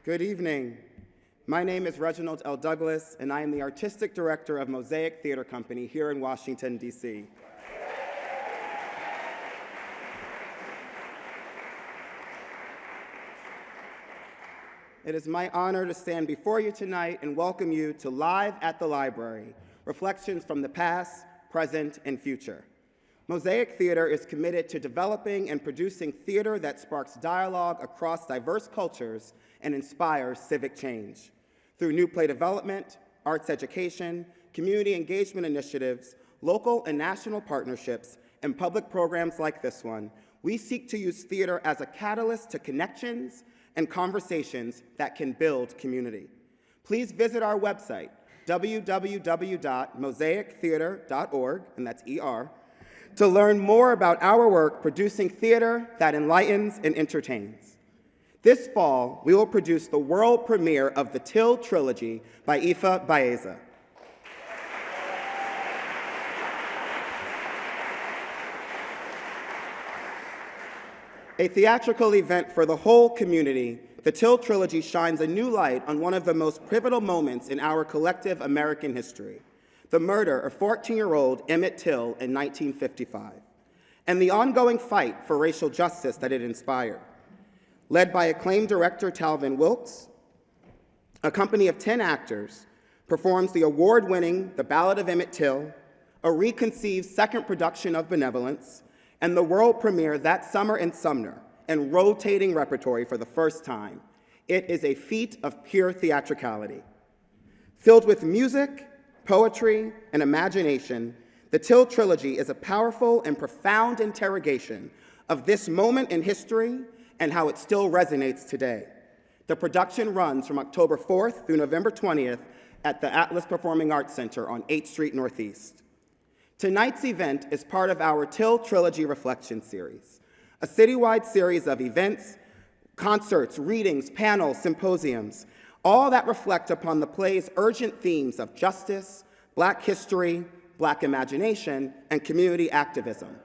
Good evening. My name is Reginald L. Douglas, and I am the Artistic Director of Mosaic Theater Company here in Washington, D.C. It is my honor to stand before you tonight and welcome you to Live at the Library, Reflections from the Past, Present, and Future. Mosaic Theater is committed to developing and producing theater that sparks dialogue across diverse cultures and inspires civic change. Through new play development, arts education, community engagement initiatives, local and national partnerships, and public programs like this one, we seek to use theater as a catalyst to connections and conversations that can build community. Please visit our website, www.mosaictheater.org, and that's ER, to learn more about our work producing theater that enlightens and entertains. This fall, we will produce the world premiere of the Till Trilogy by Ifa Baeza. A theatrical event for the whole community, the Till Trilogy shines a new light on one of the most pivotal moments in our collective American history, the murder of 14-year-old Emmett Till in 1955, and the ongoing fight for racial justice that it inspired. Led by acclaimed director Talvin Wilkes, a company of 10 actors performs the award-winning The Ballad of Emmett Till, a reconceived second production of Benevolence, and the world premiere that summer in Sumner, and rotating repertory for the first time. It is a feat of pure theatricality. Filled with music, poetry, and imagination, the Till Trilogy is a powerful and profound interrogation of this moment in history and how it still resonates today. The production runs from October 4th through November 20th at the Atlas Performing Arts Center on 8th Street Northeast. Tonight's event is part of our Till Trilogy Reflection Series, a citywide series of events, concerts, readings, panels, symposiums, all that reflect upon the play's urgent themes of justice, Black history, Black imagination, and community activism,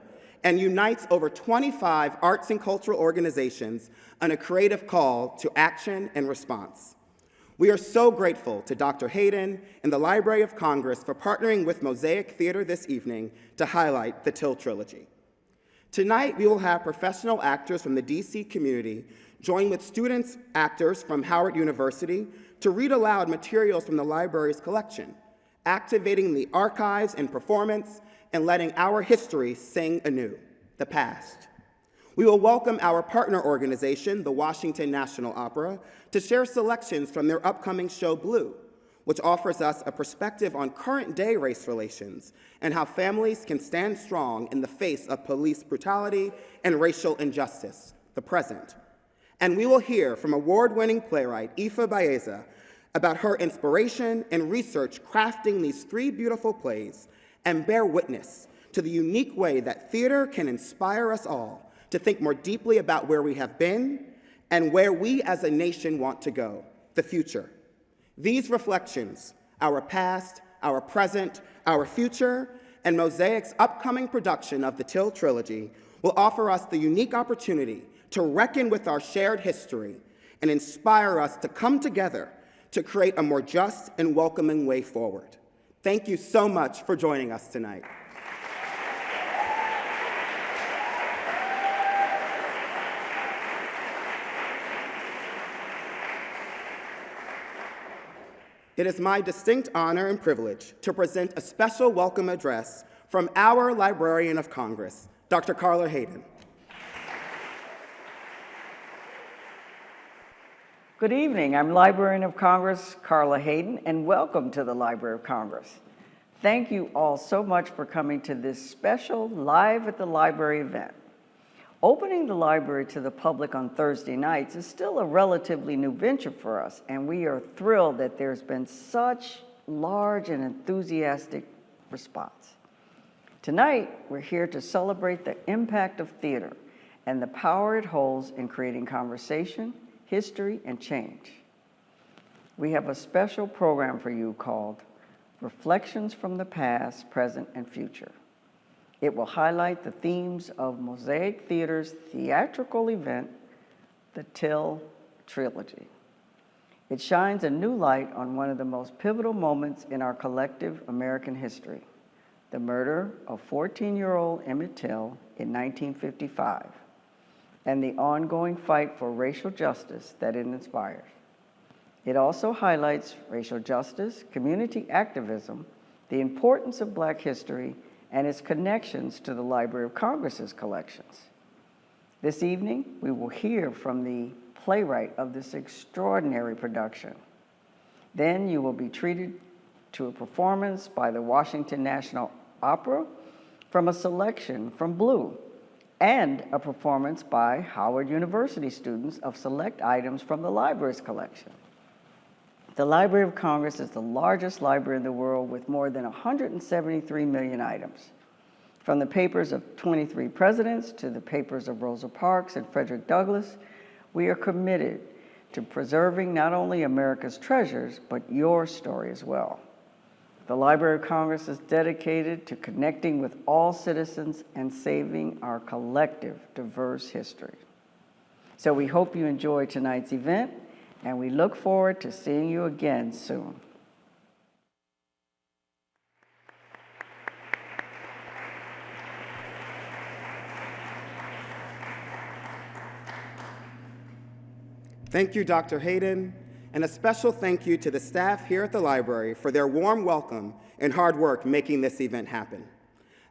and unites over 25 arts and cultural organizations on a creative call to action and response. We are so grateful to Dr. Hayden and the Library of Congress for partnering with Mosaic Theater this evening to highlight the Till Trilogy. Tonight, we will have professional actors from the DC community join with students, actors from Howard University to read aloud materials from the library's collection, activating the archives and performance and letting our history sing anew, the past. We will welcome our partner organization, the Washington National Opera, to share selections from their upcoming show, Blue, which offers us a perspective on current-day race relations and how families can stand strong in the face of police brutality and racial injustice, the present. And we will hear from award-winning playwright Ifa Baeza about her inspiration and research crafting these three beautiful plays, and bear witness to the unique way that theater can inspire us all to think more deeply about where we have been and where we as a nation want to go, the future. These reflections, our past, our present, our future, and Mosaic's upcoming production of the Till Trilogy will offer us the unique opportunity to reckon with our shared history and inspire us to come together to create a more just and welcoming way forward. Thank you so much for joining us tonight. It is my distinct honor and privilege to present a special welcome address from our Librarian of Congress, Dr. Carla Hayden. Good evening. I'm Librarian of Congress, Carla Hayden, and welcome to the Library of Congress. Thank you all so much for coming to this special Live at the Library event. Opening the library to the public on Thursday nights is still a relatively new venture for us, and we are thrilled that there's been such large and enthusiastic response. Tonight, we're here to celebrate the impact of theater and the power it holds in creating conversation, history, and change. We have a special program for you called Reflections from the Past, Present, and Future. It will highlight the themes of Mosaic Theater's theatrical event, the Till Trilogy. It shines a new light on one of the most pivotal moments in our collective American history, the murder of 14-year-old Emmett Till in 1955, and the ongoing fight for racial justice that it inspires. It also highlights racial justice, community activism, the importance of Black history, and its connections to the Library of Congress's collections. This evening, we will hear from the playwright of this extraordinary production. Then you will be treated to a performance by the Washington National Opera from a selection from Blue, and a performance by Howard University students of select items from the library's collection. The Library of Congress is the largest library in the world with more than 173 million items. From the papers of 23 presidents to the papers of Rosa Parks and Frederick Douglass, we are committed to preserving not only America's treasures, but your story as well. The Library of Congress is dedicated to connecting with all citizens and saving our collective diverse history. So we hope you enjoy tonight's event, and we look forward to seeing you again soon. Thank you, Dr. Hayden, and a special thank you to the staff here at the library for their warm welcome and hard work making this event happen.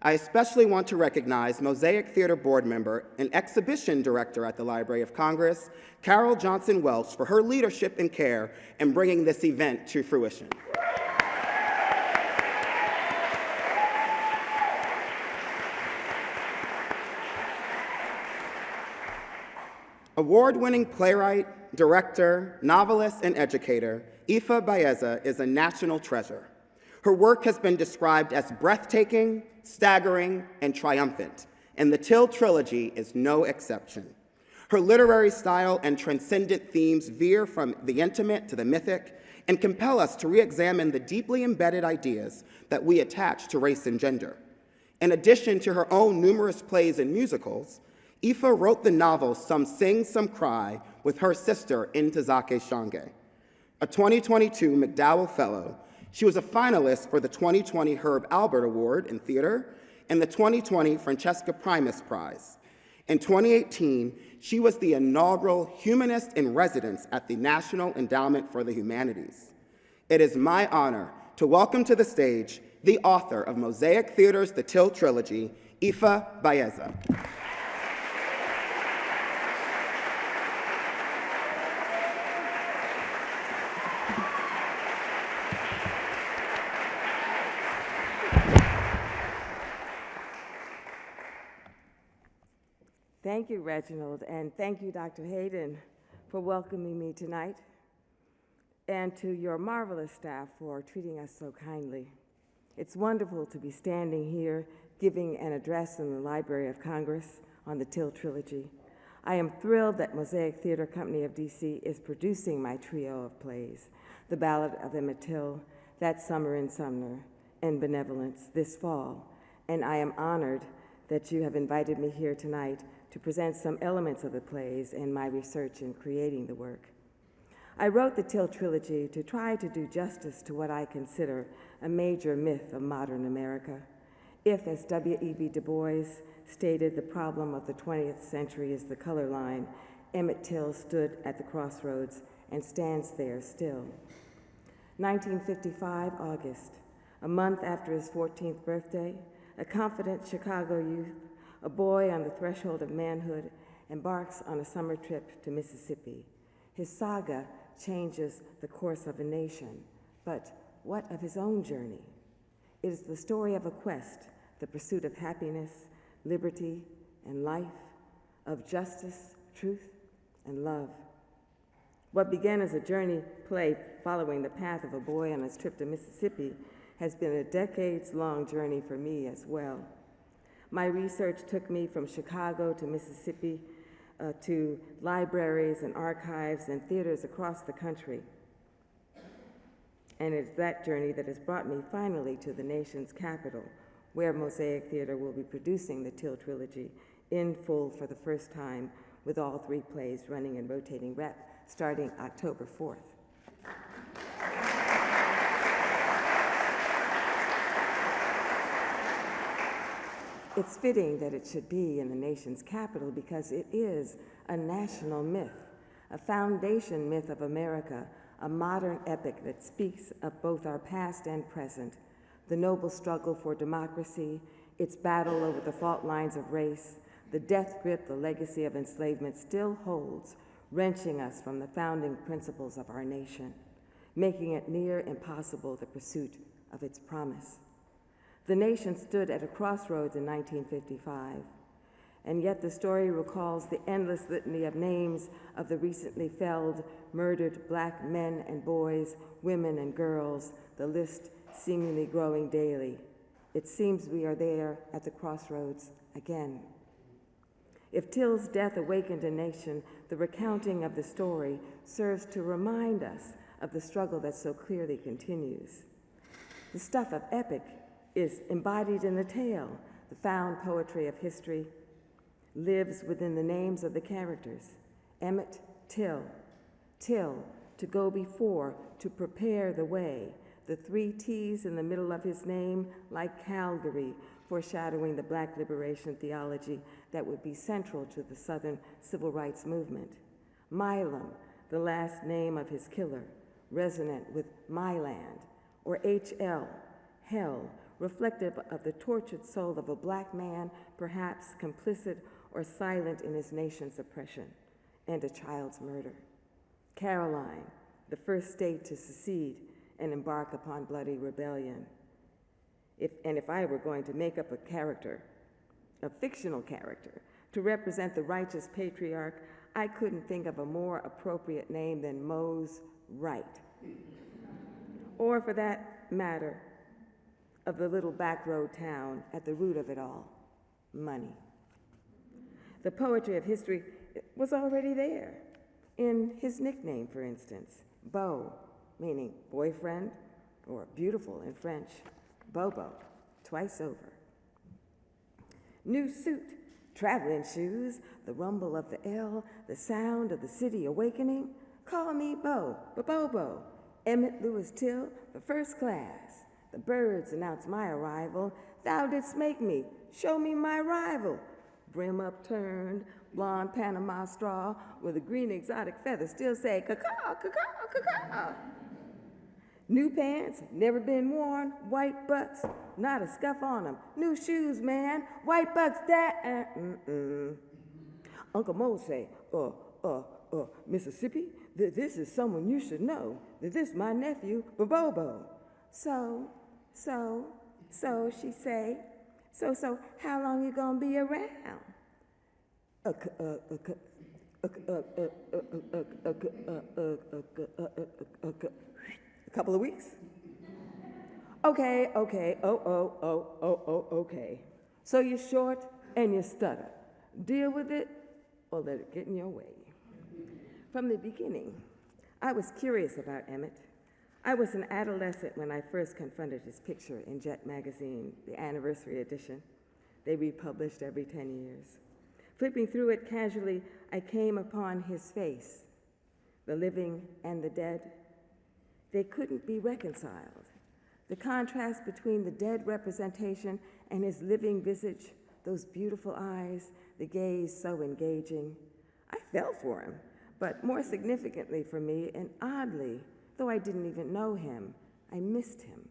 I especially want to recognize Mosaic Theater board member and exhibition director at the Library of Congress, Carol Johnson Welch, for her leadership and care in bringing this event to fruition. Award-winning playwright, director, novelist, and educator, Ifa Baeza is a national treasure. Her work has been described as breathtaking, staggering, and triumphant, and the Till trilogy is no exception. Her literary style and transcendent themes veer from the intimate to the mythic and compel us to re-examine the deeply embedded ideas that we attach to race and gender. In addition to her own numerous plays and musicals, Ifa wrote the novel Some Sing, Some Cry with her sister Ntozake Shange. A 2022 MacDowell Fellow, she was a finalist for the 2020 Herb Alpert Award in Theater and the 2020 Francesca Primus Prize. In 2018, she was the inaugural Humanist in Residence at the National Endowment for the Humanities. It is my honor to welcome to the stage the author of Mosaic Theater's The Till Trilogy, Ifa Baeza. Thank you, Reginald, and thank you, Dr. Hayden, for welcoming me tonight, and to your marvelous staff for treating us so kindly. It's wonderful to be standing here giving an address in the Library of Congress on the Till Trilogy. I am thrilled that Mosaic Theater Company of DC is producing my trio of plays, The Ballad of Emmett Till, That Summer in Sumner, and Benevolence this fall, and I am honored that you have invited me here tonight to present some elements of the plays and my research in creating the work. I wrote the Till Trilogy to try to do justice to what I consider a major myth of modern America. If, as W.E.B. Du Bois stated, the problem of the 20th century is the color line, Emmett Till stood at the crossroads and stands there still. 1955, August, a month after his 14th birthday, a confident Chicago youth, a boy on the threshold of manhood, embarks on a summer trip to Mississippi. His saga changes the course of a nation, but what of his own journey? It is the story of a quest, the pursuit of happiness, liberty, and life, of justice, truth, and love. What began as a journey play following the path of a boy on his trip to Mississippi has been a decades-long journey for me as well. My research took me from Chicago to Mississippi to libraries and archives and theaters across the country. And it's that journey that has brought me finally to the nation's capital, where Mosaic Theater will be producing the Till Trilogy in full for the first time, with all 3 plays running in rotating rep starting October 4th. It's fitting that it should be in the nation's capital because it is a national myth, a foundation myth of America, a modern epic that speaks of both our past and present, the noble struggle for democracy, its battle over the fault lines of race, the death grip the legacy of enslavement still holds, wrenching us from the founding principles of our nation, making it near impossible the pursuit of its promise. The nation stood at a crossroads in 1955, and yet the story recalls the endless litany of names of the recently felled, murdered Black men and boys, women and girls, the list seemingly growing daily. It seems we are there at the crossroads again. If Till's death awakened a nation, the recounting of the story serves to remind us of the struggle that so clearly continues. The stuff of epic is embodied in the tale. The found poetry of history lives within the names of the characters. Emmett Till. Till, to go before, to prepare the way. The 3 T's in the middle of his name, like Calgary, foreshadowing the Black liberation theology that would be central to the Southern Civil Rights Movement. Milam, the last name of his killer, resonant with my land. Or H.L., hell, reflective of the tortured soul of a Black man, perhaps complicit or silent in his nation's oppression, and a child's murder. Caroline, the first state to secede and embark upon bloody rebellion. If I were going to make up a character, a fictional character, to represent the righteous patriarch, I couldn't think of a more appropriate name than Mose Wright. Or for that matter, of the little backroad town at the root of it all, money. The poetry of history was already there. In his nickname, for instance, Beau, meaning boyfriend, or beautiful in French, Bobo, twice over. New suit, traveling shoes, the rumble of the L, the sound of the city awakening. Call me Beau, Bobo, Emmett Lewis Till, for first class. The birds announce my arrival. Thou didst make me, show me my rival. Brim upturned, blonde Panama straw with a green exotic feather still say, caw-caw, caw-caw, caw-caw. New pants, never been worn, white bucks, not a scuff on them. New shoes, man, white bucks, that, Uncle Mo say, Mississippi, this is someone you should know. This my nephew, Bobo. So, she say, so, how long you gonna be around? A couple of weeks? Okay, okay. So you're short and you stutter. Deal with it or let it get in your way. From the beginning, I was curious about Emmett. I was an adolescent when I first confronted his picture in Jet magazine, the anniversary edition. They republished every 10 years. Flipping through it casually, I came upon his face, the living and the dead. They couldn't be reconciled. The contrast between the dead representation and his living visage, those beautiful eyes, the gaze so engaging. I fell for him, but more significantly for me, and oddly, though I didn't even know him, I missed him.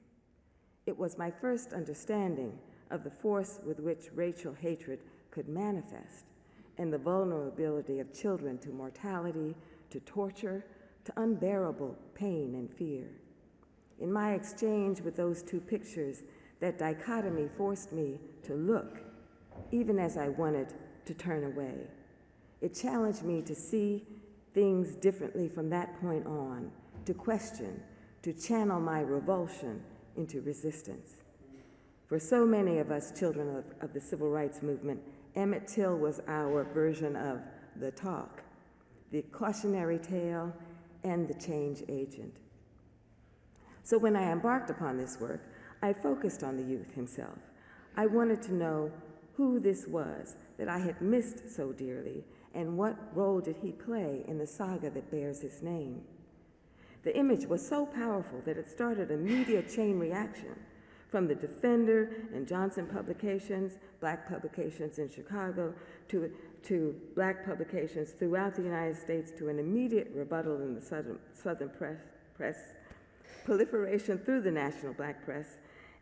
It was my first understanding of the force with which racial hatred could manifest, and the vulnerability of children to mortality, to torture, to unbearable pain and fear. In my exchange with those two pictures, that dichotomy forced me to look, even as I wanted to turn away. It challenged me to see things differently from that point on, to question, to channel my revulsion into resistance. For so many of us children of the Civil Rights Movement, Emmett Till was our version of the talk, the cautionary tale, and the change agent. So when I embarked upon this work, I focused on the youth himself. I wanted to know who this was that I had missed so dearly, and what role did he play in the saga that bears his name. The image was so powerful that it started a media chain reaction. from the Defender and Johnson publications, Black publications in Chicago, to Black publications throughout the United States, to an immediate rebuttal in the Southern press, proliferation through the national Black press,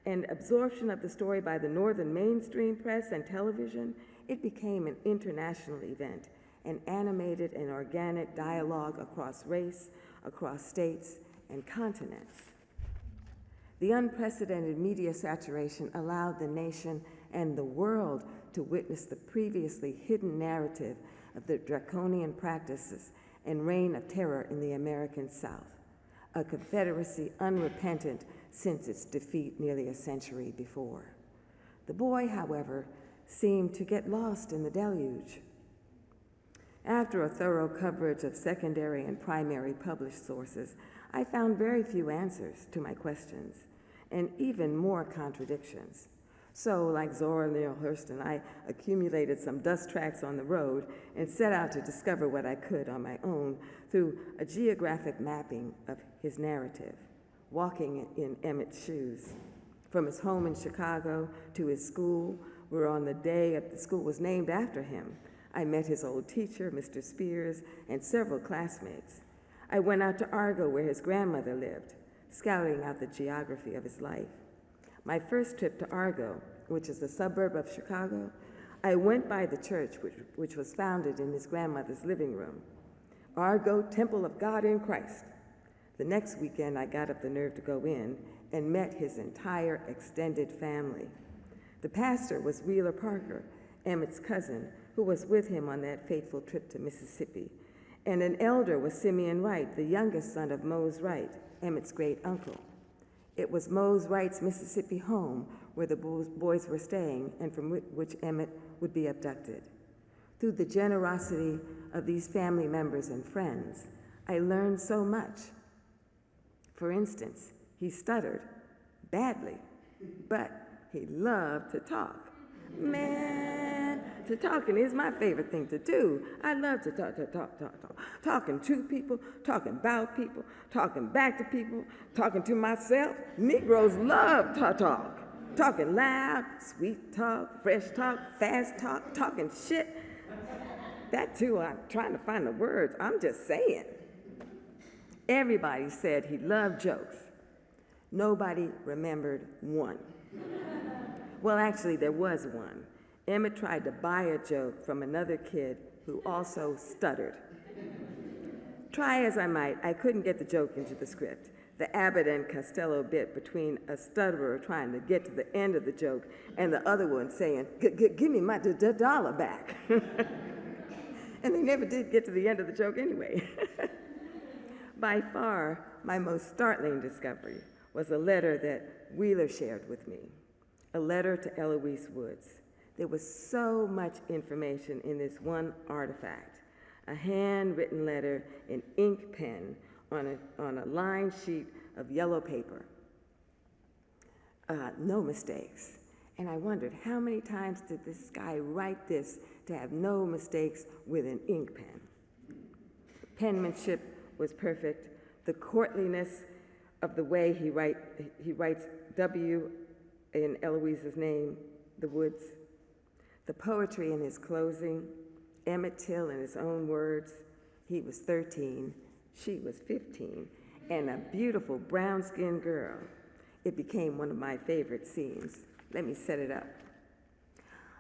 and absorption of the story by the Northern mainstream press and television, it became an international event, an animated and organic dialogue across race, across states, and continents. The unprecedented media saturation allowed the nation and the world to witness the previously hidden narrative of the draconian practices and reign of terror in the American South, a Confederacy unrepentant since its defeat nearly a century before. The boy, however, seemed to get lost in the deluge. After a thorough coverage of secondary and primary published sources, I found very few answers to my questions, and even more contradictions. So, like Zora Neale Hurston, I accumulated some dust tracks on the road and set out to discover what I could on my own through a geographic mapping of his narrative, walking in Emmett's shoes. From his home in Chicago to his school, where on the day the school was named after him, I met his old teacher, Mr. Spears, and several classmates. I went out to Argo, where his grandmother lived, scouting out the geography of his life. My first trip to Argo, which is a suburb of Chicago, I went by the church which was founded in his grandmother's living room, Argo Temple of God in Christ. The next weekend, I got up the nerve to go in and met his entire extended family. The pastor was Wheeler Parker, Emmett's cousin, who was with him on that fateful trip to Mississippi. And an elder was Simeon Wright, the youngest son of Mose Wright, Emmett's great uncle. It was Mose Wright's Mississippi home where the boys were staying and from which Emmett would be abducted. Through the generosity of these family members and friends, I learned so much. For instance, he stuttered badly, but he loved to talk. Man, talking is my favorite thing to do. I love to talk. Talking to people, talking about people, talking back to people, talking to myself. Negroes love to talk. Talking loud, sweet talk, fresh talk, fast talk, talking shit. That too, I'm trying to find the words. I'm just saying. Everybody said he loved jokes. Nobody remembered one. Well, actually, there was one. Emmett tried to buy a joke from another kid who also stuttered. Try as I might, I couldn't get the joke into the script. The Abbott and Costello bit between a stutterer trying to get to the end of the joke and the other one saying, give me my dollar back. And they never did get to the end of the joke anyway. By far, my most startling discovery was a letter that Wheeler shared with me, a letter to Eloise Woods. There was so much information in this one artifact, a handwritten letter in ink pen on a lined sheet of yellow paper. No mistakes. And I wondered, how many times did this guy write this to have no mistakes with an ink pen? The penmanship was perfect. The courtliness of the way he writes W in Eloise's name, the Woods. The poetry in his closing, Emmett Till in his own words, he was 13, she was 15, and a beautiful brown-skinned girl. It became one of my favorite scenes. Let me set it up.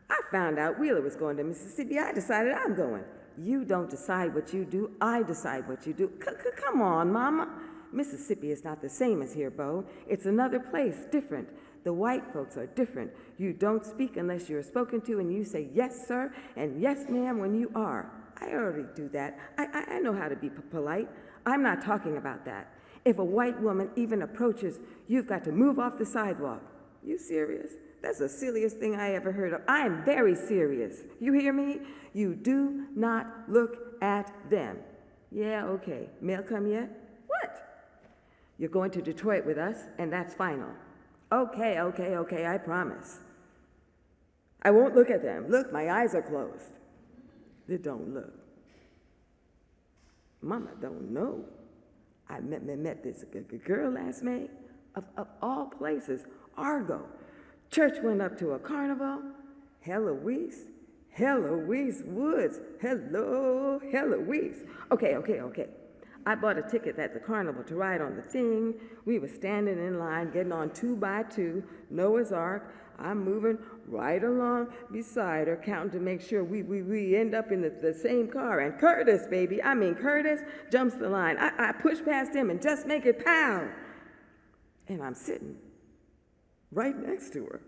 I found out Wheeler was going to Mississippi. I decided I'm going. You don't decide what you do, I decide what you do. Come on, Mama. Mississippi is not the same as here, Bo. It's another place, different. The white folks are different. You don't speak unless you're spoken to, and you say yes, sir, and yes, ma'am, when you are. I already do that. I know how to be polite. I'm not talking about that. If a white woman even approaches, you've got to move off the sidewalk. You serious? That's the silliest thing I ever heard of. I am very serious. You hear me? You do not look at them. Yeah, okay. Mail come yet? What? You're going to Detroit with us, and that's final. Okay, I promise. I won't look at them. Look, my eyes are closed. They don't look. Mama don't know. I met this girl last May. of all places, Argo. Church went up to a carnival. Heloise Woods. Hello, Heloise. Okay. I bought a ticket at the carnival to ride on the thing. We were standing in line, getting on 2 by 2, Noah's Ark. I'm moving right along beside her, counting to make sure we end up in the same car. And Curtis, baby, Curtis jumps the line. I push past him and just make it pow. And I'm sitting right next to her.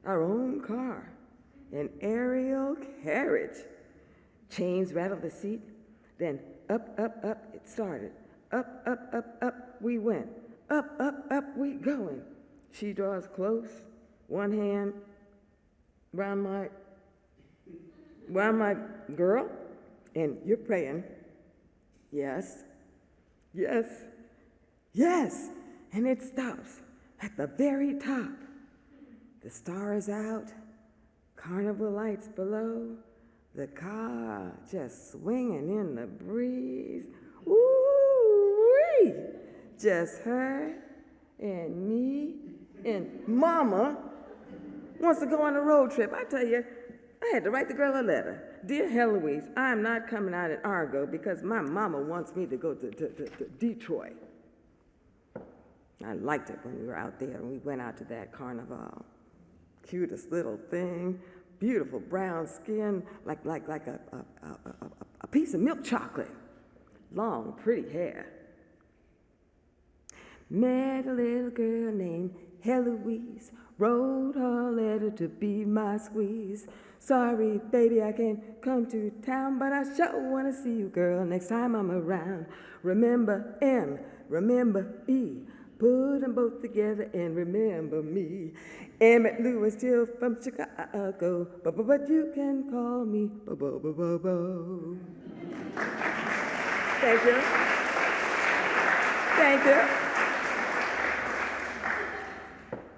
Our own car, an aerial carriage. Chains rattled the seat, then up, it started. Up, we went. Up, we going. She draws close, one hand round my girl, and you're praying, yes, and it stops at the very top. The stars out, carnival lights below, the car just swinging in the breeze. Ooh-wee! Just her and me and Mama wants to go on a road trip. I tell you, I had to write the girl a letter. Dear Heloise, I'm not coming out at Argo because my mama wants me to go to Detroit. I liked it when we were out there and we went out to that carnival. Cutest little thing, beautiful brown skin, like a piece of milk chocolate. Long, pretty hair. Met a little girl named Heloise, wrote her letter to be my squeeze. Sorry, baby, I can't come to town, but I sure wanna see you, girl, next time I'm around. Remember M, remember E, put them both together and remember me. Emmett Lewis Till from Chicago, but you can call me Bo. Thank you.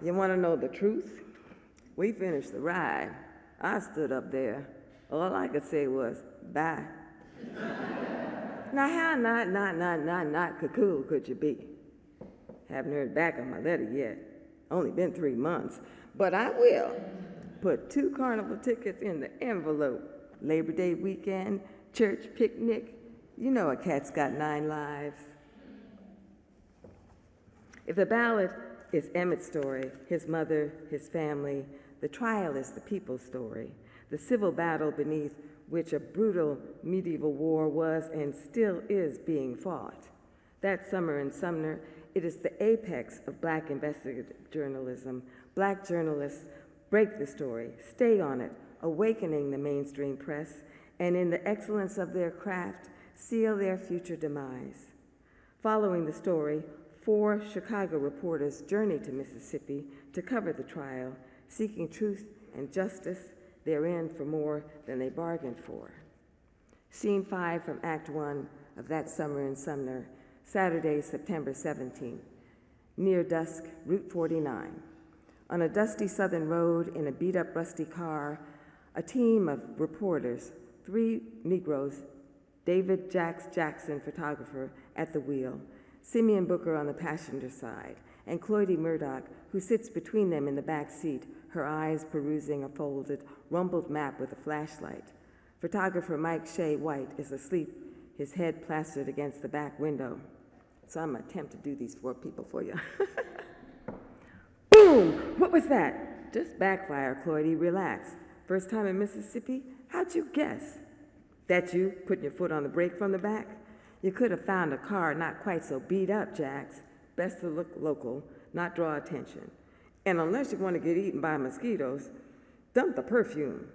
You want to know the truth? We finished the ride. I stood up there. All I could say was, bye. Now, how not cool could you be? Haven't heard back on my letter yet. Only been 3 months. But I will put 2 carnival tickets in the envelope. Labor Day weekend, church picnic. You know a cat's got 9 lives. If the ballad is Emmett's story, his mother, his family, the trial is the people's story, the civil battle beneath which a brutal medieval war was and still is being fought. That summer in Sumner, it is the apex of Black investigative journalism. Black journalists break the story, stay on it, awakening the mainstream press, and in the excellence of their craft, seal their future demise. Following the story, 4 Chicago reporters journeyed to Mississippi to cover the trial, seeking truth and justice therein for more than they bargained for. Scene 5 from Act 1 of That Summer in Sumner, Saturday, September 17th. Near dusk, Route 49. On a dusty southern road in a beat-up rusty car, a team of reporters, 3 Negroes, David Jackson, photographer, at the wheel, Simeon Booker on the passenger side, and Cloydie Murdoch, who sits between them in the back seat, her eyes perusing a folded, rumpled map with a flashlight. Photographer Mike Shea White is asleep, his head plastered against the back window. So I'm going to attempt to do these 4 people for you. Boom! What was that? Just backfire, Cloydie. Relax. First time in Mississippi? How'd you guess? That you, putting your foot on the brake from the back? You could have found a car not quite so beat up, Jax. Best to look local, not draw attention. And unless you want to get eaten by mosquitoes, dump the perfume.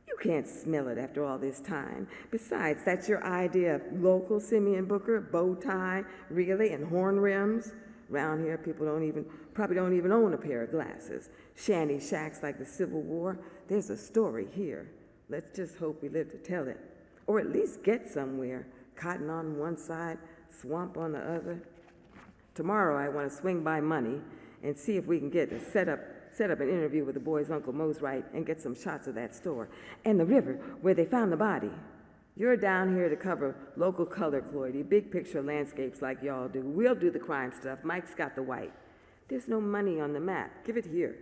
You can't smell it after all this time. Besides, that's your idea of local, Simeon Booker, bow tie, really, and horn rims. Around here, people probably don't even own a pair of glasses. Shanty shacks like the Civil War. There's a story here. Let's just hope we live to tell it. Or at least get somewhere. Cotton on one side, swamp on the other. Tomorrow I want to swing by Money and see if we can get set up an interview with the boy's Uncle Mosright and get some shots of that store. And the river where they found the body. You're down here to cover local color, Cloydie, big picture landscapes like y'all do. We'll do the crime stuff. Mike's got the white. There's no money on the map. Give it here.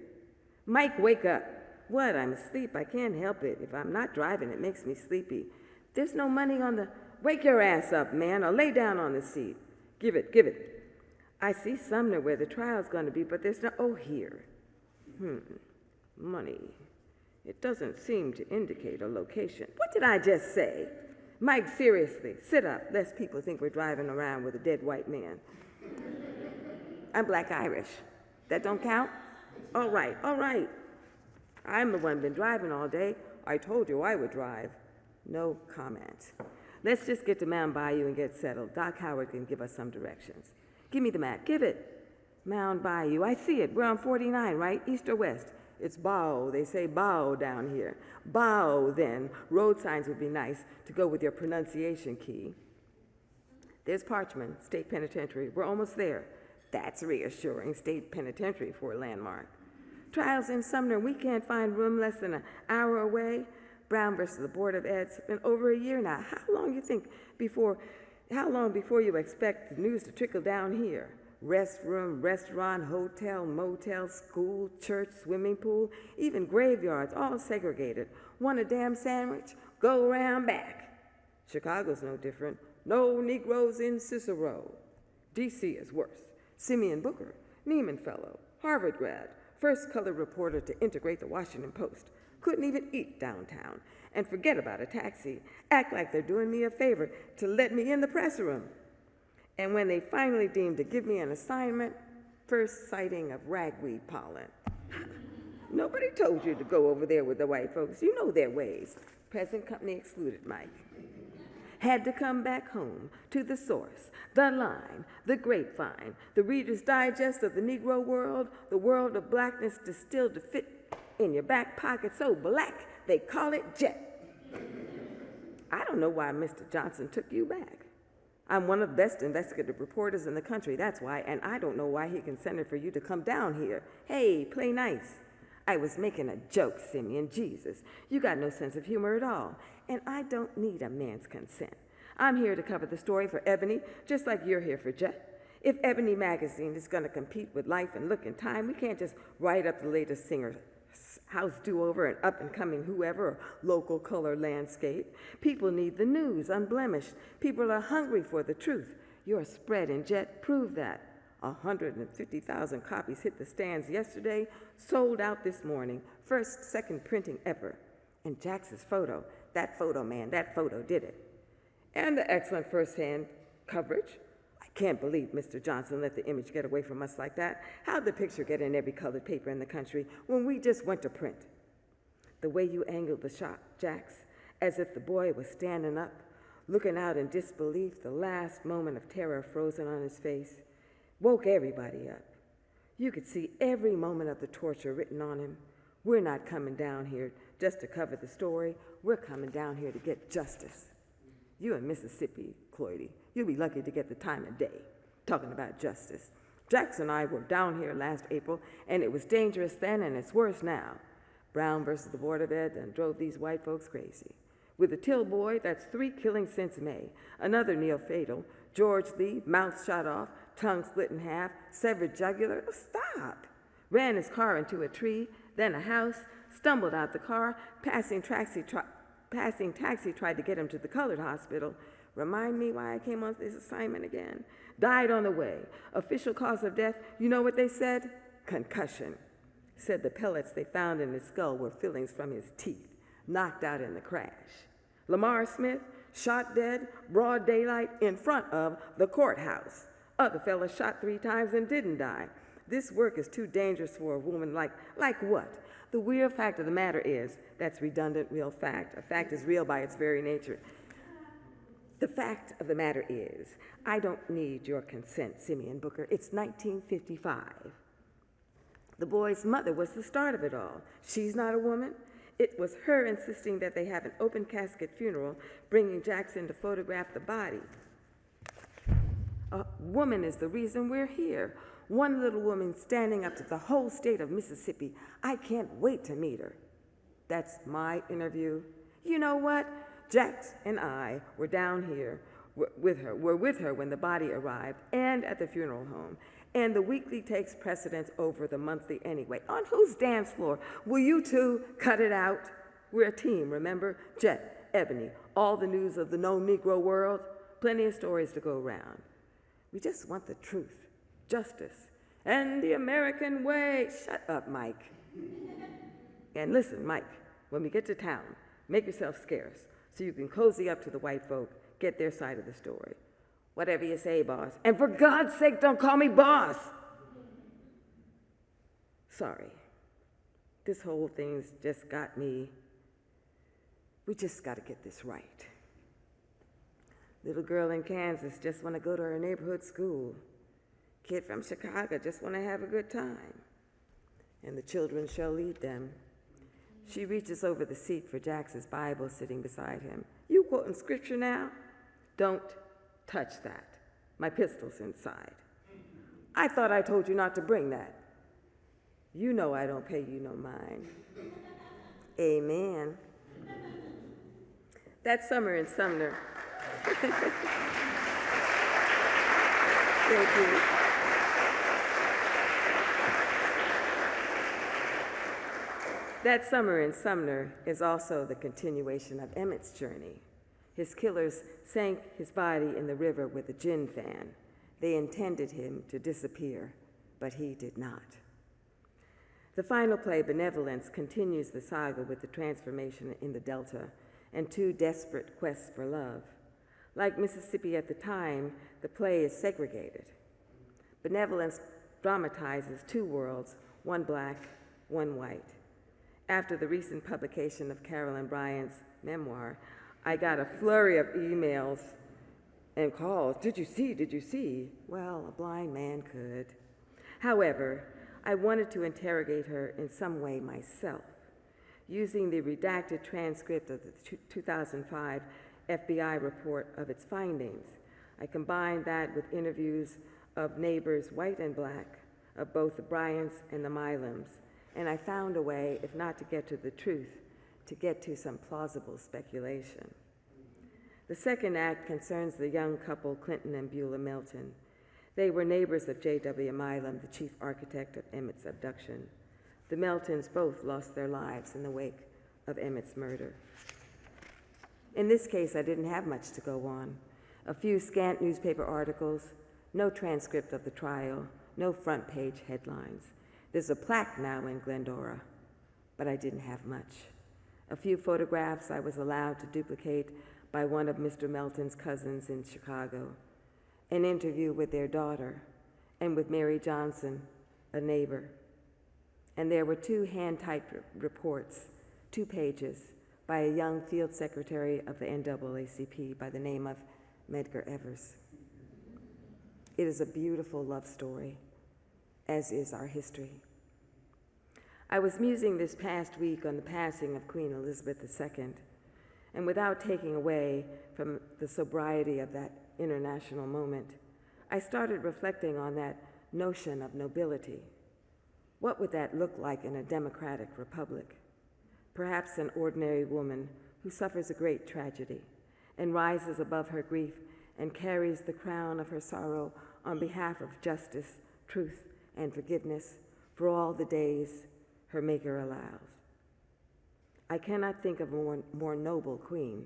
Mike, wake up. What? I'm asleep. I can't help it. If I'm not driving, it makes me sleepy. There's no money on the... Wake your ass up, man, or lay down on the seat. Give it, give it. I see Sumner where the trial's going to be, but there's no... Oh, here. Money. It doesn't seem to indicate a location. What did I just say? Mike, seriously, sit up, lest people think we're driving around with a dead white man. I'm Black Irish. That don't count? All right, all right. I'm the one been driving all day. I told you I would drive. No comment. Let's just get to Mound Bayou and get settled. Doc Howard can give us some directions. Give me the map. Give it. Mound Bayou. I see it. We're on 49, right? East or west? It's Bow. They say Bow down here. Bow, then. Road signs would be nice to go with your pronunciation key. There's Parchman, State Penitentiary. We're almost there. That's reassuring. State Penitentiary for a landmark. Trials in Sumner. We can't find room less than an hour away. Brown versus the Board of Ed's been over a year now. How long before you expect the news to trickle down here? Restroom, restaurant, hotel, motel, school, church, swimming pool, even graveyards, all segregated. Want a damn sandwich? Go around back. Chicago's no different. No Negroes in Cicero. D.C. is worse. Simeon Booker, Neiman Fellow, Harvard grad, first colored reporter to integrate the Washington Post. Couldn't even eat downtown. And forget about a taxi. Act like they're doing me a favor to let me in the press room. And when they finally deemed to give me an assignment, first sighting of ragweed pollen. Nobody told you to go over there with the white folks. You know their ways. Present company excluded, Mike. Had to come back home to the source, the line, the grapevine, the Reader's Digest of the Negro world, the world of blackness distilled to fit in your back pocket so black they call it jet. I don't know why Mr. Johnson took you back. I'm one of the best investigative reporters in the country, that's why, and I don't know why he consented for you to come down here. Hey, play nice. I was making a joke, Simeon. Jesus, you got no sense of humor at all, and I don't need a man's consent. I'm here to cover the story for Ebony, just like you're here for Jet. If Ebony magazine is going to compete with Life and Look and Time, we can't just write up the latest singer, house do-over, and up-and-coming whoever, or local color landscape. People need the news, unblemished. People are hungry for the truth. Your spread in Jet proved that. 150,000 copies hit the stands yesterday, sold out this morning, second printing ever. And Jax's photo, that photo man, that photo did it. And the excellent first-hand coverage. I can't believe Mr. Johnson let the image get away from us like that. How'd the picture get in every colored paper in the country when we just went to print? The way you angled the shot, Jax, as if the boy was standing up, looking out in disbelief, the last moment of terror frozen on his face, woke everybody up. You could see every moment of the torture written on him. We're not coming down here just to cover the story. We're coming down here to get justice. You in Mississippi, Cloydie, you'll be lucky to get the time of day, talking about justice. Jax and I were down here last April, and it was dangerous then, and it's worse now. Brown versus the Board of Ed and drove these white folks crazy. With the Till boy, that's 3 killings since May. Another neo-fatal, George Lee, mouth shot off, tongue split in half, severed jugular. Oh, stop. Ran his car into a tree, then a house, stumbled out the car, passing taxi tried to get him to the colored hospital. Remind me why I came on this assignment again. Died on the way. Official cause of death, you know what they said? Concussion. Said the pellets they found in his skull were fillings from his teeth, knocked out in the crash. Lamar Smith, shot dead, broad daylight, in front of the courthouse. Other fella shot 3 times and didn't die. This work is too dangerous for a woman like what? The real fact of the matter is, that's redundant, real fact. A fact is real by its very nature. The fact of the matter is, I don't need your consent, Simeon Booker. It's 1955. The boy's mother was the start of it all. She's not a woman. It was her insisting that they have an open casket funeral, bringing Jackson to photograph the body. A woman is the reason we're here. One little woman standing up to the whole state of Mississippi. I can't wait to meet her. That's my interview. You know what? Jax and I were down here were with her when the body arrived and at the funeral home. And the weekly takes precedence over the monthly anyway. On whose dance floor? Will you two cut it out? We're a team, remember? Jet, Ebony, all the news of the known Negro world, plenty of stories to go around. We just want the truth, justice, and the American way. Shut up, Mike. And listen, Mike, when we get to town, make yourself scarce so you can cozy up to the white folk, get their side of the story. Whatever you say, boss. And for God's sake, don't call me boss. Sorry. This whole thing's just got me. We just got to get this right. Little girl in Kansas just want to go to her neighborhood school. Kid from Chicago just want to have a good time. And the children shall lead them. She reaches over the seat for Jax's Bible sitting beside him. You quoting scripture now? Don't touch that. My pistol's inside. I thought I told you not to bring that. You know I don't pay you no mind. Amen. That summer in Sumner. Thank you. That summer in Sumner is also the continuation of Emmett's journey. His killers sank his body in the river with a gin fan. They intended him to disappear, but he did not. The final play, Benevolence, continues the saga with the transformation in the Delta and two desperate quests for love. Like Mississippi at the time, the play is segregated. Benevolence dramatizes two worlds, one black, one white. After the recent publication of Carolyn Bryant's memoir, I got a flurry of emails and calls. Did you see? Did you see? Well, a blind man could. However, I wanted to interrogate her in some way myself. Using the redacted transcript of the 2005 FBI report of its findings, I combined that with interviews of neighbors, white and black, of both the Bryants and the Milams, and I found a way, if not to get to the truth, to get to some plausible speculation. The second act concerns the young couple Clinton and Beulah Milton. They were neighbors of J.W. Milam, the chief architect of Emmett's abduction. The Meltons both lost their lives in the wake of Emmett's murder. In this case, I didn't have much to go on. A few scant newspaper articles, no transcript of the trial, no front page headlines. There's a plaque now in Glendora, but I didn't have much. A few photographs I was allowed to duplicate by one of Mr. Melton's cousins in Chicago, an interview with their daughter, and with Mary Johnson, a neighbor. And there were two hand-typed reports, 2 pages, by a young field secretary of the NAACP by the name of Medgar Evers. It is a beautiful love story, as is our history. I was musing this past week on the passing of Queen Elizabeth II, and without taking away from the sobriety of that international moment, I started reflecting on that notion of nobility. What would that look like in a democratic republic? Perhaps an ordinary woman who suffers a great tragedy and rises above her grief and carries the crown of her sorrow on behalf of justice, truth, and forgiveness for all the days her Maker allows. I cannot think of a more noble queen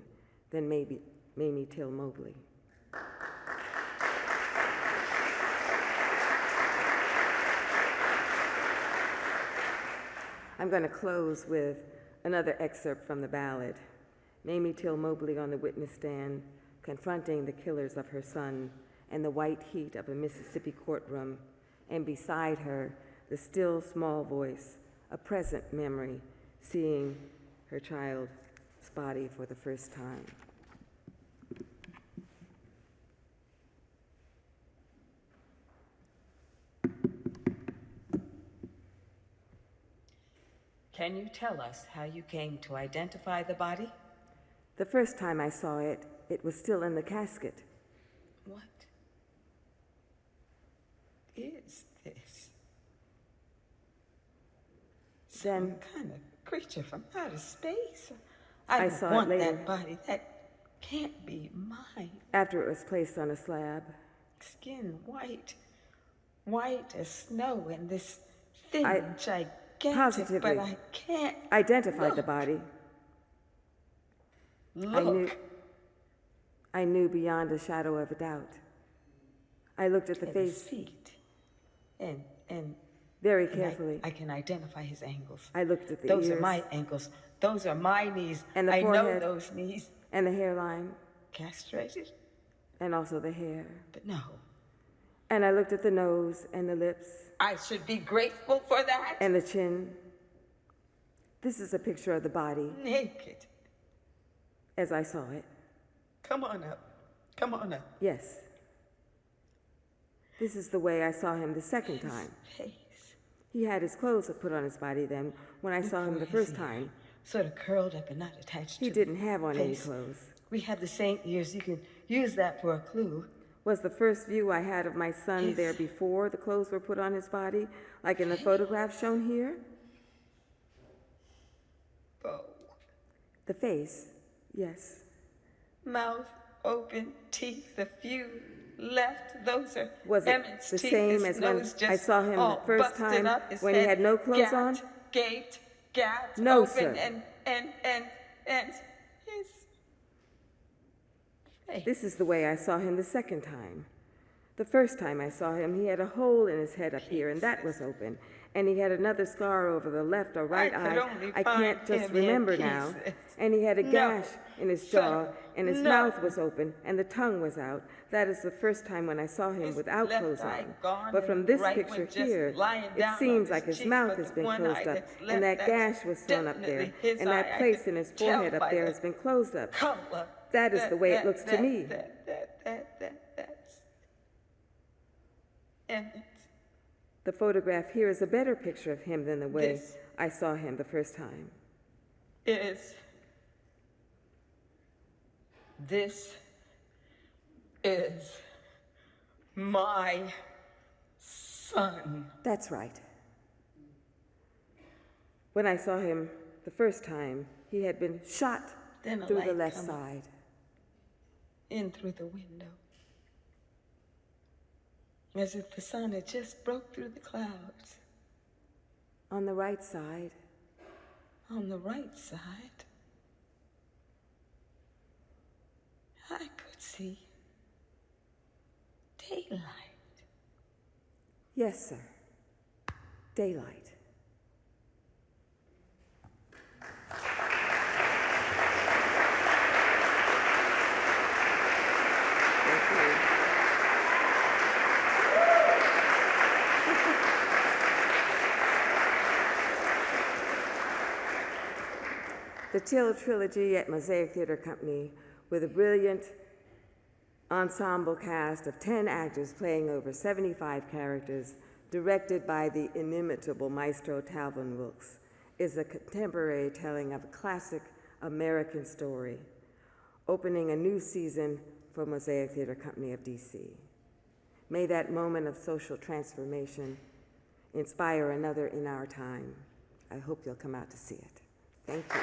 than Mamie Till Mobley. I'm going to close with another excerpt from the ballad. Mamie Till Mobley on the witness stand, confronting the killers of her son and the white heat of a Mississippi courtroom, and beside her, the still small voice, a present memory, seeing her child's body for the first time. Can you tell us how you came to identify the body? The first time I saw it, it was still in the casket. What is this? Then Some kind of creature from outer space. I I don't saw it want later. that body. That can't be mine. After it was placed on a slab, Skin white, white as snow, and this thin, I gigantic, positively but I can't identified the look. body. Look. I knew beyond a shadow of a doubt. I looked at the His face feet. And very and carefully. I can identify his ankles. I looked at the Those ears are my ankles. Those are my knees. And the I know forehead. those knees. and the hairline, Castrated? and also the hair. But no. And I looked at the nose and the lips I should be grateful for that. and the chin. This is a picture of the body Naked. as I saw it. Come on up. Come on up. Yes. This is the way I saw him the second time. Face. He had his clothes put on his body then. When I saw him the first time, Sort of curled up and not attached he to didn't have on any face. clothes. We have the same ears. You can use that for a clue. Was the first view I had of my son Yes. there before the clothes were put on his body, like in the photograph shown here? Bow. The face, yes. Mouth open, teeth a few left. Those are Was it Emmett's the teeth. same His as when nose I just saw him the all first busted time up, his when he head had no clothes gapped, on? Gaped, No, open, sir. and his face. This is the way I saw him the second time. The first time I saw him, he had a hole in his head up here, and that was open. And he had another scar over the left or right I could eye. only I can't find just him in remember now. pieces. And he had a No, gash in his sir, jaw, and his no. mouth was open, and the tongue was out. That is the first time when I saw him His without left clothes eye on. gone But from and this right picture one just here, lying it down on seems his like his cheek, mouth but has the been one closed eye up, that's left, and that that's gash was sewn up there, definitely his and that eye. I place could in his tell forehead up by there the has been closed up. color. That is the way it looks to me. That's Emmett. The photograph here is a better picture of him than the way This- I saw him the first time. This is my son. That's right. When I saw him the first time, he had been shot Then a through the light left come up. side. In through the window. As if the sun had just broke through the clouds. On the right side, On the right side, I could see daylight. yes, sir, daylight. Thank you. The Till Trilogy at Mosaic Theater Company, with a brilliant ensemble cast of 10 actors playing over 75 characters, directed by the inimitable maestro Talvin Wilkes, is a contemporary telling of a classic American story, opening a new season for Mosaic Theater Company of DC. May that moment of social transformation inspire another in our time. I hope you'll come out to see it. Thank you.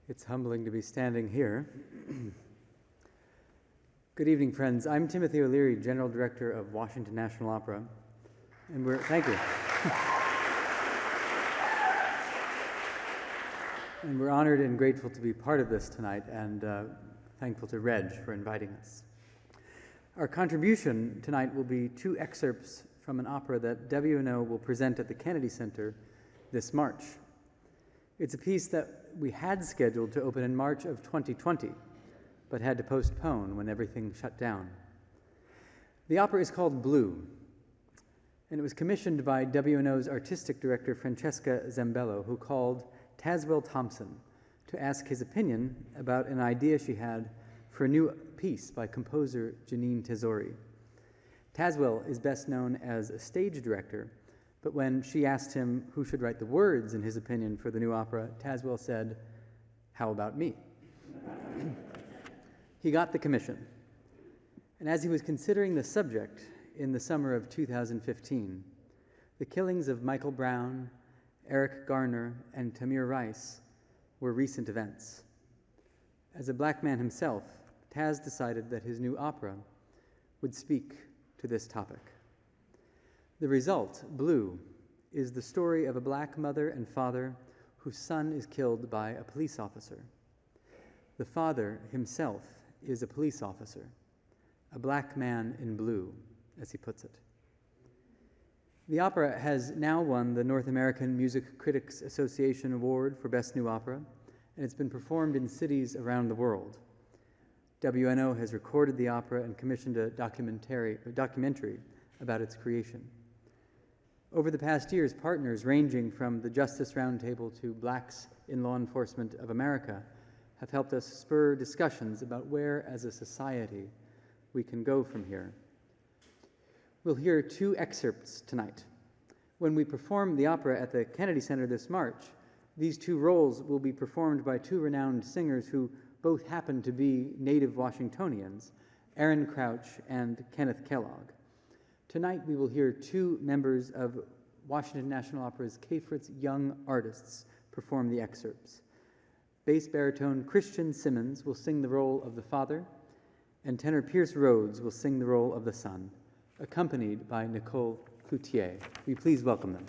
It's humbling to be standing here. Good evening, friends. I'm Timothy O'Leary, General Director of Washington National Opera, and thank you. And we're honored and grateful to be part of this tonight, and thankful to Reg for inviting us. Our contribution tonight will be 2 excerpts from an opera that WNO will present at the Kennedy Center this March. It's a piece that we had scheduled to open in March of 2020, but had to postpone when everything shut down. The opera is called Blue, and it was commissioned by WNO's artistic director, Francesca Zambello, who called Tazewell Thompson to ask his opinion about an idea she had for a new piece by composer Jeanine Tesori. Tazewell is best known as a stage director, but when she asked him who should write the words in his opinion for the new opera, Tazewell said, "How about me?" He got the commission, and as he was considering the subject in the summer of 2015, the killings of Michael Brown, Eric Garner, and Tamir Rice were recent events. As a black man himself, Taz decided that his new opera would speak to this topic. The result, Blue, is the story of a black mother and father whose son is killed by a police officer. The father himself is a police officer, a black man in blue, as he puts it. The opera has now won the North American Music Critics Association Award for Best New Opera, and it's been performed in cities around the world. WNO has recorded the opera and commissioned a documentary about its creation. Over the past years, partners ranging from the Justice Roundtable to Blacks in Law Enforcement of America have helped us spur discussions about where, as a society, we can go from here. We'll hear two excerpts tonight. When we perform the opera at the Kennedy Center this March, these two roles will be performed by two renowned singers who both happen to be native Washingtonians, Aaron Crouch and Kenneth Kellogg. Tonight we will hear two members of Washington National Opera's K-Fritz Young Artists perform the excerpts. Bass baritone Christian Simmons will sing the role of the father, and tenor Pierce Rhodes will sing the role of the son, accompanied by Nicole Cloutier. Will you please welcome them?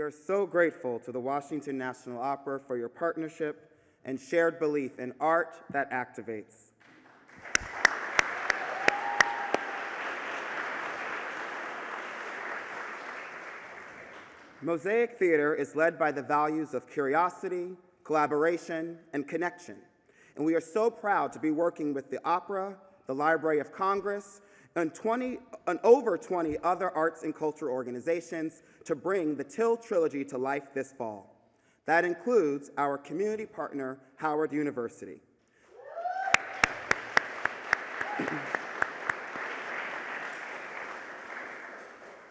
are so grateful to the Washington National Opera for your partnership and shared belief in art that activates. Mosaic Theater is led by the values of curiosity, collaboration, and connection. And we are so proud to be working with the Opera, the Library of Congress, and over 20 other arts and culture organizations to bring the Till Trilogy to life this fall. That includes our community partner, Howard University.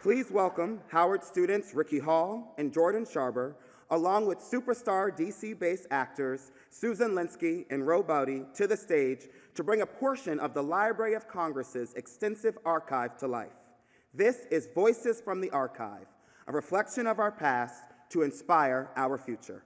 Please welcome Howard students Ricky Hall and Jordan Sharber, along with superstar DC-based actors Susan Linsky and Ro Bowdy, to the stage to bring a portion of the Library of Congress's extensive archive to life. This is Voices from the Archive, a reflection of our past to inspire our future.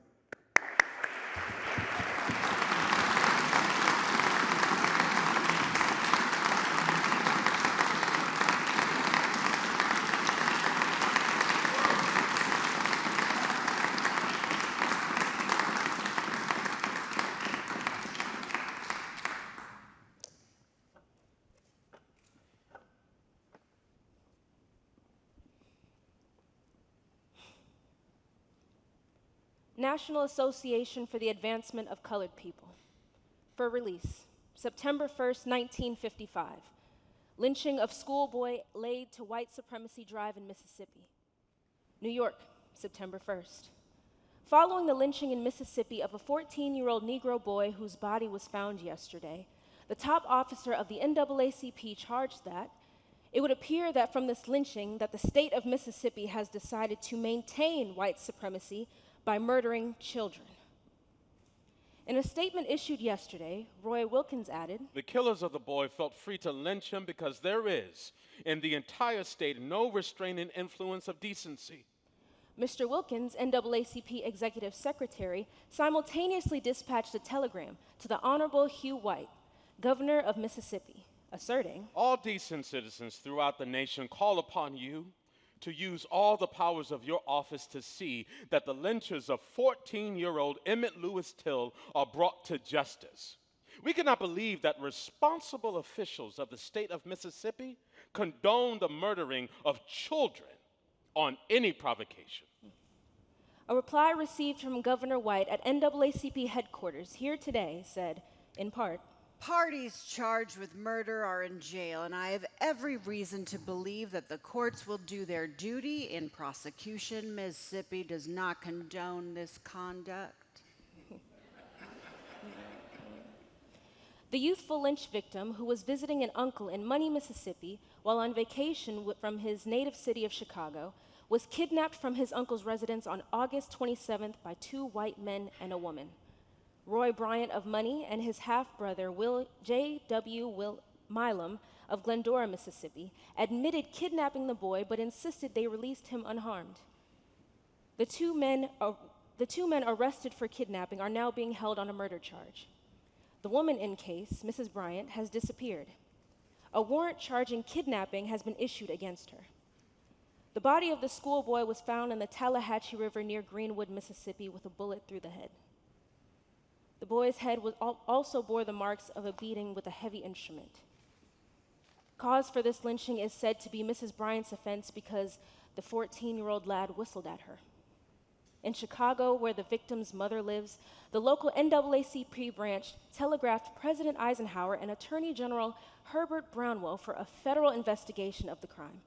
National Association for the Advancement of Colored People. For release, September 1st, 1955. Lynching of schoolboy laid to white supremacy drive in Mississippi. New York, September 1st. Following the lynching in Mississippi of a 14-year-old Negro boy whose body was found yesterday, the top officer of the NAACP charged that it would appear that from this lynching that the state of Mississippi has decided to maintain white supremacy by murdering children. In a statement issued yesterday, Roy Wilkins added, "The killers of the boy felt free to lynch him because there is, in the entire state, no restraining influence of decency." Mr. Wilkins, NAACP Executive Secretary, simultaneously dispatched a telegram to the Honorable Hugh White, Governor of Mississippi, asserting, "All decent citizens throughout the nation call upon you to use all the powers of your office to see that the lynchers of 14-year-old Emmett Lewis Till are brought to justice. We cannot believe that responsible officials of the state of Mississippi condone the murdering of children on any provocation." A reply received from Governor White at NAACP headquarters here today said, in part, "Parties charged with murder are in jail, and I have every reason to believe that the courts will do their duty in prosecution. Mississippi does not condone this conduct." The youthful lynch victim, who was visiting an uncle in Money, Mississippi, while on vacation from his native city of Chicago, was kidnapped from his uncle's residence on August 27th by two white men and a woman. Roy Bryant of Money and his half-brother J.W. Milam of Glendora, Mississippi, admitted kidnapping the boy but insisted they released him unharmed. The two men arrested for kidnapping are now being held on a murder charge. The woman in case, Mrs. Bryant, has disappeared. A warrant charging kidnapping has been issued against her. The body of the schoolboy was found in the Tallahatchie River near Greenwood, Mississippi, with a bullet through the head. The boy's head also bore the marks of a beating with a heavy instrument. Cause for this lynching is said to be Mrs. Bryant's offense because the 14-year-old lad whistled at her. In Chicago, where the victim's mother lives, the local NAACP branch telegraphed President Eisenhower and Attorney General Herbert Brownwell for a federal investigation of the crime.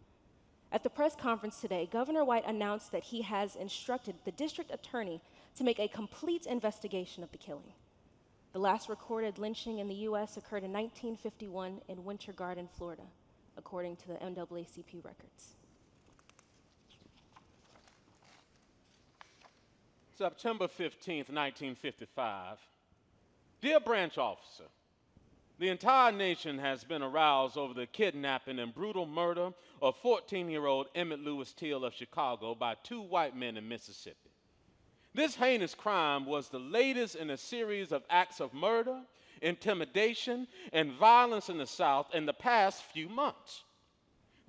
At the press conference today, Governor White announced that he has instructed the district attorney to make a complete investigation of the killing. The last recorded lynching in the U.S. occurred in 1951 in Winter Garden, Florida, according to the NAACP records. September 15th, 1955. Dear branch officer, the entire nation has been aroused over the kidnapping and brutal murder of 14-year-old Emmett Lewis Till of Chicago by two white men in Mississippi. This heinous crime was the latest in a series of acts of murder, intimidation, and violence in the South in the past few months.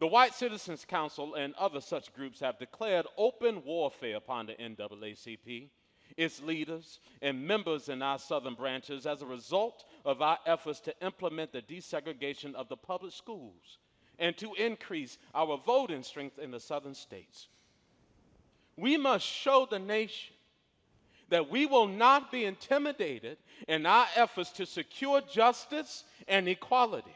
The White Citizens Council and other such groups have declared open warfare upon the NAACP, its leaders, and members in our southern branches as a result of our efforts to implement the desegregation of the public schools and to increase our voting strength in the southern states. We must show the nation that we will not be intimidated in our efforts to secure justice and equality.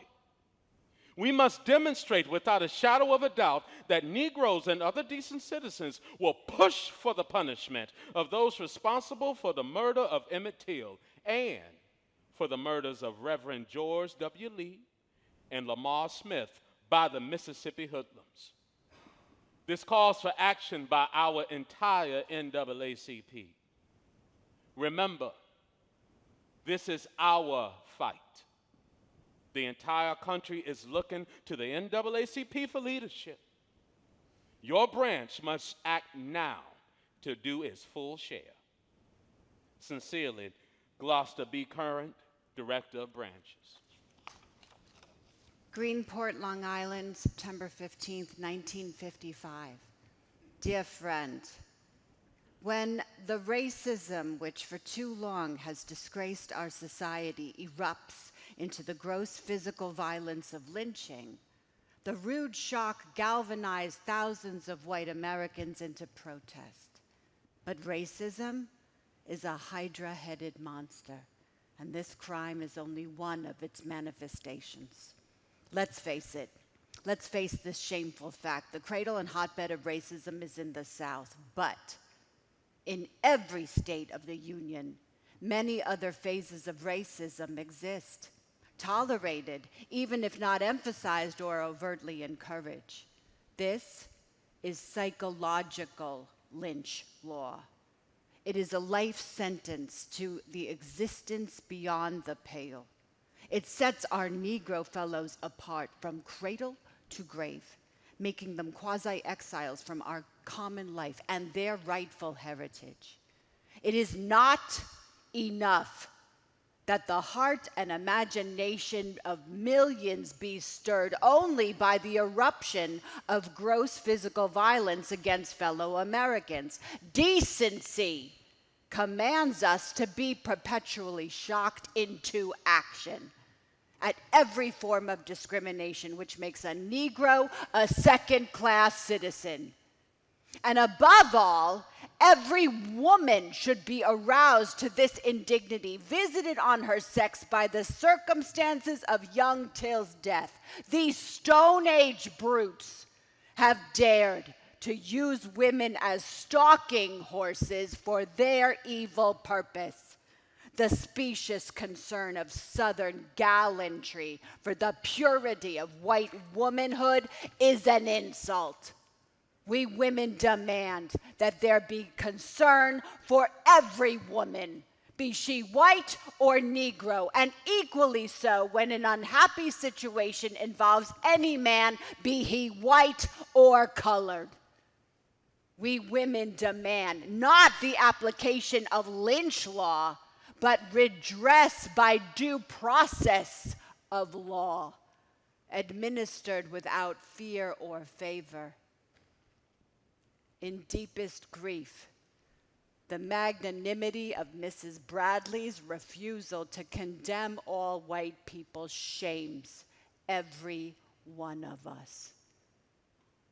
We must demonstrate without a shadow of a doubt that Negroes and other decent citizens will push for the punishment of those responsible for the murder of Emmett Till and for the murders of Reverend George W. Lee and Lamar Smith by the Mississippi hoodlums. This calls for action by our entire NAACP. Remember, this is our fight. The entire country is looking to the NAACP for leadership. Your branch must act now to do its full share. Sincerely, Gloucester B. Current, Director of Branches. Greenport, Long Island, September 15th, 1955. Dear friend, when the racism which for too long has disgraced our society erupts into the gross physical violence of lynching, the rude shock galvanized thousands of white Americans into protest. But racism is a hydra-headed monster, and this crime is only one of its manifestations. Let's face it. Let's face this shameful fact. The cradle and hotbed of racism is in the South, but in every state of the Union, many other phases of racism exist, tolerated, even if not emphasized or overtly encouraged. This is psychological lynch law. It is a life sentence to the existence beyond the pale. It sets our Negro fellows apart from cradle to grave, making them quasi-exiles from our common life and their rightful heritage. It is not enough that the heart and imagination of millions be stirred only by the eruption of gross physical violence against fellow Americans. Decency commands us to be perpetually shocked into action at every form of discrimination which makes a Negro a second-class citizen. And above all, every woman should be aroused to this indignity, visited on her sex by the circumstances of young Till's death. These Stone Age brutes have dared to use women as stalking horses for their evil purpose. The specious concern of Southern gallantry for the purity of white womanhood is an insult. We women demand that there be concern for every woman, be she white or Negro, and equally so when an unhappy situation involves any man, be he white or colored. We women demand not the application of lynch law, but redress by due process of law, administered without fear or favor. In deepest grief, the magnanimity of Mrs. Bradley's refusal to condemn all white people shames every one of us.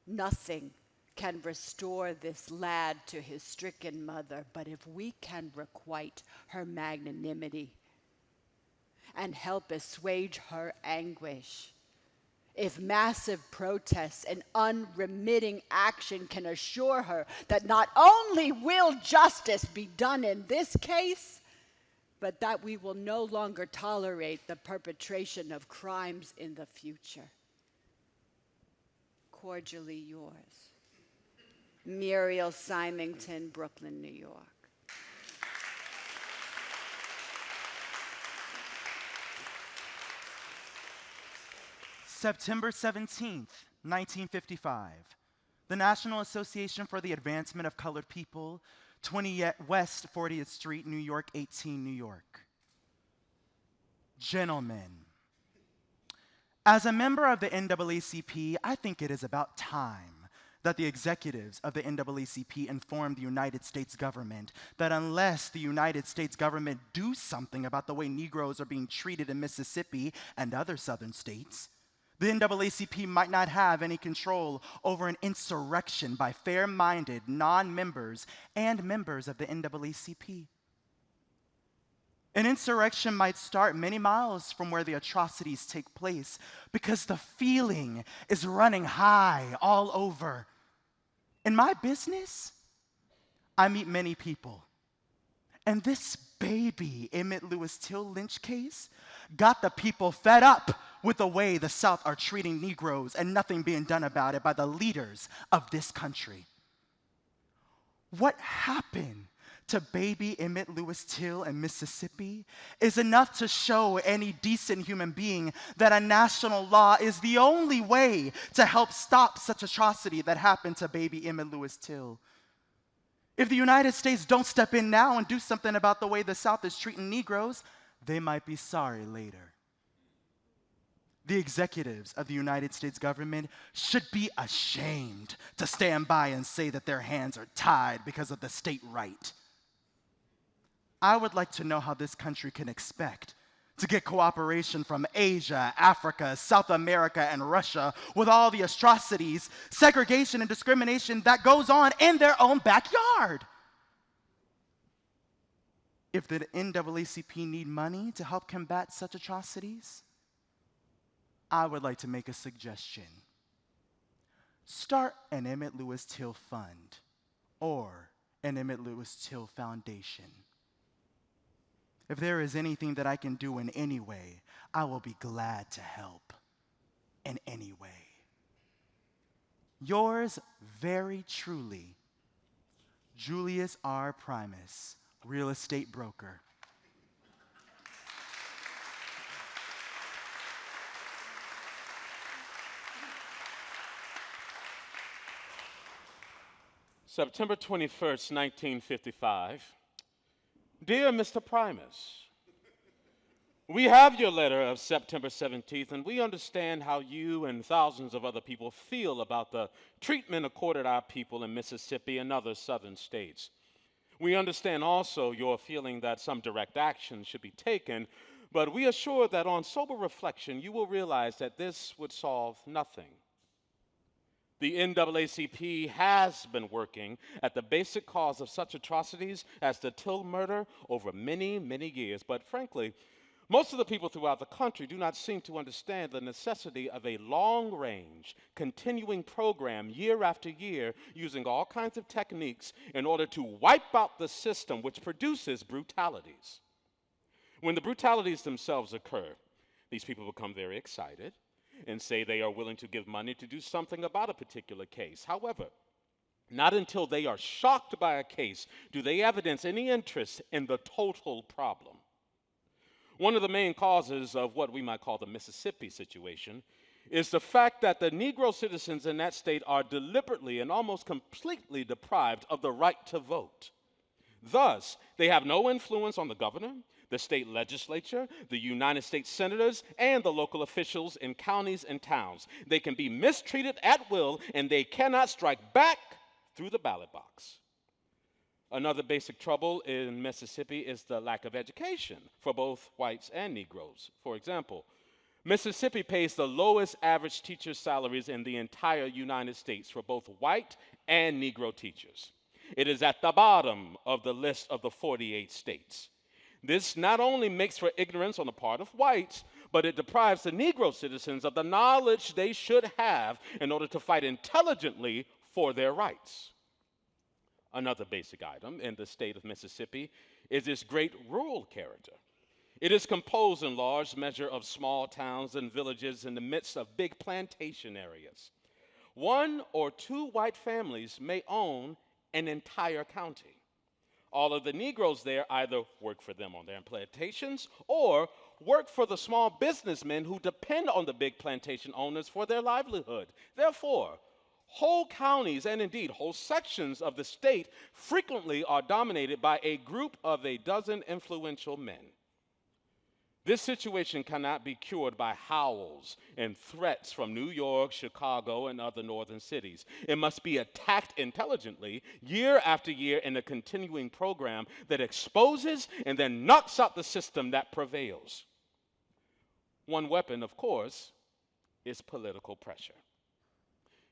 Nothing can restore this lad to his stricken mother, but if we can requite her magnanimity and help assuage her anguish, if massive protests and unremitting action can assure her that not only will justice be done in this case, but that we will no longer tolerate the perpetration of crimes in the future. Cordially yours, Muriel Symington, Brooklyn, New York. September 17th, 1955. The National Association for the Advancement of Colored People, 20 West 40th Street, New York, 18, New York. Gentlemen, As a member of the NAACP, I think it is about time that the executives of the NAACP inform the United States government that unless the United States government do something about the way Negroes are being treated in Mississippi and other southern states, the NAACP might not have any control over an insurrection by fair-minded non-members and members of the NAACP. An insurrection might start many miles from where the atrocities take place because the feeling is running high all over. In my business, I meet many people, and this baby Emmett Lewis Till lynch case got the people fed up with the way the South are treating Negroes and nothing being done about it by the leaders of this country. What happened to baby Emmett Lewis Till in Mississippi is enough to show any decent human being that a national law is the only way to help stop such atrocity that happened to baby Emmett Lewis Till. If the United States don't step in now and do something about the way the South is treating Negroes, they might be sorry later. The executives of the United States government should be ashamed to stand by and say that their hands are tied because of the state right. I would like to know how this country can expect to get cooperation from Asia, Africa, South America, and Russia with all the atrocities, segregation, and discrimination that goes on in their own backyard. If the NAACP need money to help combat such atrocities, I would like to make a suggestion. Start an Emmett Lewis Till Fund or an Emmett Lewis Till Foundation. If there is anything that I can do in any way, I will be glad to help in any way. Yours very truly, Julius R. Primus, real estate broker. September 21st, 1955. Dear Mr. Primus, we have your letter of September 17th, and we understand how you and thousands of other people feel about the treatment accorded our people in Mississippi and other southern states. We understand also your feeling that some direct action should be taken, but we assure that on sober reflection, you will realize that this would solve nothing. The NAACP has been working at the basic cause of such atrocities as the Till murder over many, many years. But frankly, most of the people throughout the country do not seem to understand the necessity of a long-range, continuing program year after year using all kinds of techniques in order to wipe out the system which produces brutalities. When the brutalities themselves occur, these people become very excited and say they are willing to give money to do something about a particular case. However, not until they are shocked by a case do they evidence any interest in the total problem. One of the main causes of what we might call the Mississippi situation is the fact that the Negro citizens in that state are deliberately and almost completely deprived of the right to vote. Thus, they have no influence on the governor, the state legislature, the United States senators, and the local officials in counties and towns. They can be mistreated at will, and they cannot strike back through the ballot box. Another basic trouble in Mississippi is the lack of education for both whites and Negroes. For example, Mississippi pays the lowest average teacher salaries in the entire United States for both white and Negro teachers. It is at the bottom of the list of the 48 states. This not only makes for ignorance on the part of whites, but it deprives the Negro citizens of the knowledge they should have in order to fight intelligently for their rights. Another basic item in the state of Mississippi is its great rural character. It is composed in large measure of small towns and villages in the midst of big plantation areas. One or two white families may own an entire county. All of the Negroes there either work for them on their plantations or work for the small businessmen who depend on the big plantation owners for their livelihood. Therefore, whole counties and indeed whole sections of the state frequently are dominated by a group of a dozen influential men. This situation cannot be cured by howls and threats from New York, Chicago, and other northern cities. It must be attacked intelligently, year after year, in a continuing program that exposes and then knocks out the system that prevails. One weapon, of course, is political pressure.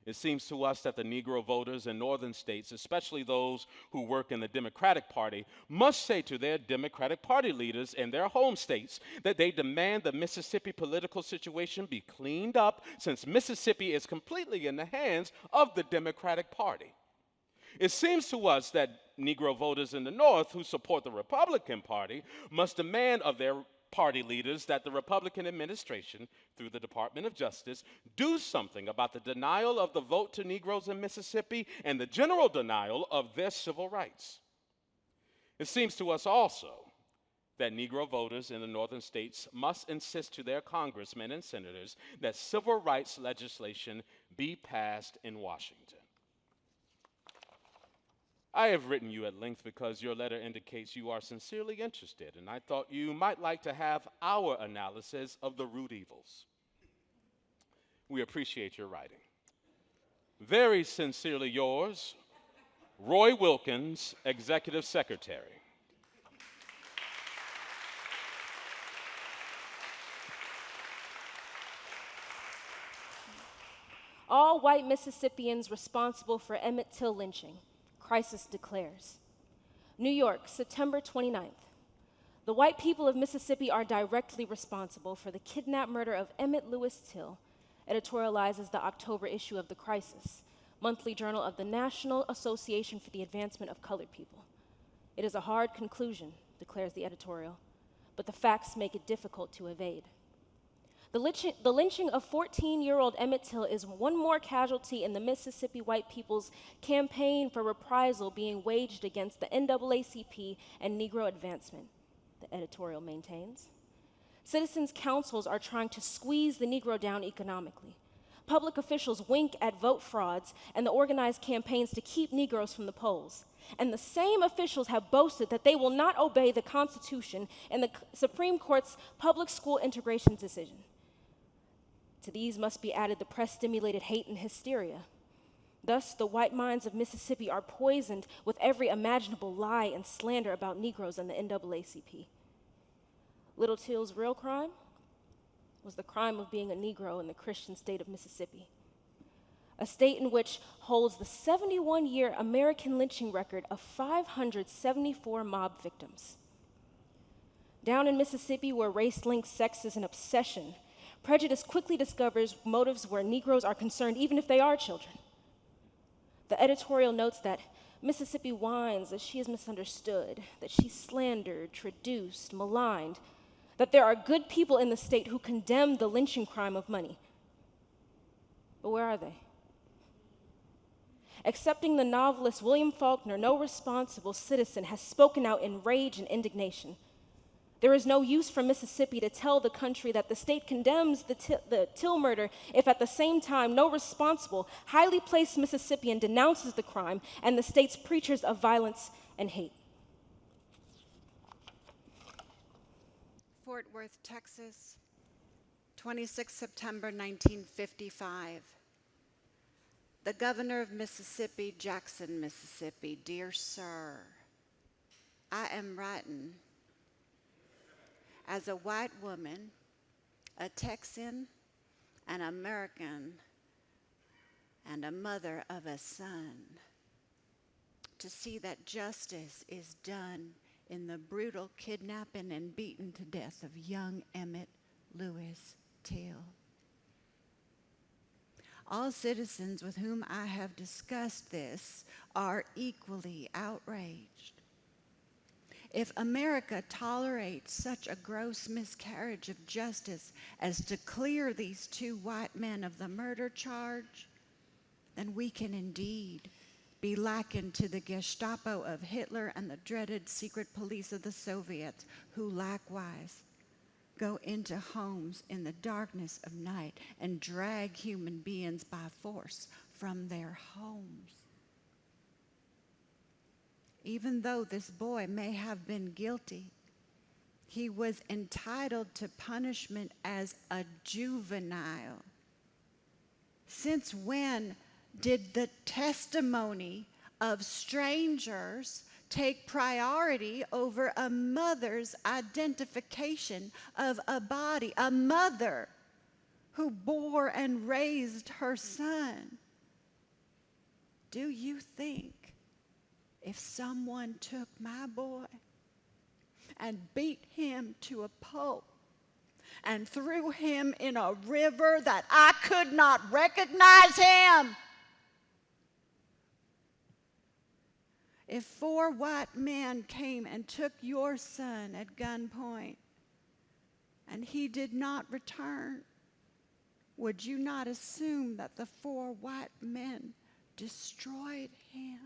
It seems to us that the Negro voters in northern states, especially those who work in the Democratic Party, must say to their Democratic Party leaders in their home states that they demand the Mississippi political situation be cleaned up, since Mississippi is completely in the hands of the Democratic Party. It seems to us that Negro voters in the North who support the Republican Party must demand of their party leaders that the Republican administration, through the Department of Justice, do something about the denial of the vote to Negroes in Mississippi and the general denial of their civil rights. It seems to us also that Negro voters in the northern states must insist to their congressmen and senators that civil rights legislation be passed in Washington. I have written you at length because your letter indicates you are sincerely interested, and I thought you might like to have our analysis of the root evils. We appreciate your writing. Very sincerely yours, Roy Wilkins, Executive Secretary. All white Mississippians responsible for Emmett Till lynching. Crisis declares. New York, September 29th. The white people of Mississippi are directly responsible for the kidnap murder of Emmett Lewis Till, editorializes the October issue of The Crisis, monthly journal of the National Association for the Advancement of Colored People. It is a hard conclusion, declares the editorial, but the facts make it difficult to evade. The lynching of 14-year-old Emmett Till is one more casualty in the Mississippi white people's campaign for reprisal being waged against the NAACP and Negro advancement, the editorial maintains. Citizens' councils are trying to squeeze the Negro down economically. Public officials wink at vote frauds and the organized campaigns to keep Negroes from the polls. And the same officials have boasted that they will not obey the Constitution and the Supreme Court's public school integration decision. To these must be added the press-stimulated hate and hysteria. Thus, the white minds of Mississippi are poisoned with every imaginable lie and slander about Negroes and the NAACP. Little Till's real crime was the crime of being a Negro in the Christian state of Mississippi, a state in which holds the 71-year American lynching record of 574 mob victims. Down in Mississippi, where race links sex is an obsession, prejudice quickly discovers motives where Negroes are concerned, even if they are children. The editorial notes that Mississippi whines that she is misunderstood, that she's slandered, traduced, maligned, that there are good people in the state who condemn the lynching crime of money. But where are they? Accepting the novelist William Faulkner, no responsible citizen has spoken out in rage and indignation. There is no use for Mississippi to tell the country that the state condemns the Till murder if at the same time no responsible, highly placed Mississippian denounces the crime and the state's preachers of violence and hate. Fort Worth, Texas, 26 September 1955. The governor of Mississippi, Jackson, Mississippi, dear sir, I am writing as a white woman, a Texan, an American, and a mother of a son, to see that justice is done in the brutal kidnapping and beaten to death of young Emmett Lewis Till. All citizens with whom I have discussed this are equally outraged. If America tolerates such a gross miscarriage of justice as to clear these two white men of the murder charge, then we can indeed be likened to the Gestapo of Hitler and the dreaded secret police of the Soviets, who likewise go into homes in the darkness of night and drag human beings by force from their homes. Even though this boy may have been guilty, he was entitled to punishment as a juvenile. Since when did the testimony of strangers take priority over a mother's identification of a body, a mother who bore and raised her son? Do you think if someone took my boy and beat him to a pulp and threw him in a river that I could not recognize him? If 4 white men came and took your son at gunpoint and he did not return, would you not assume that the 4 white men destroyed him?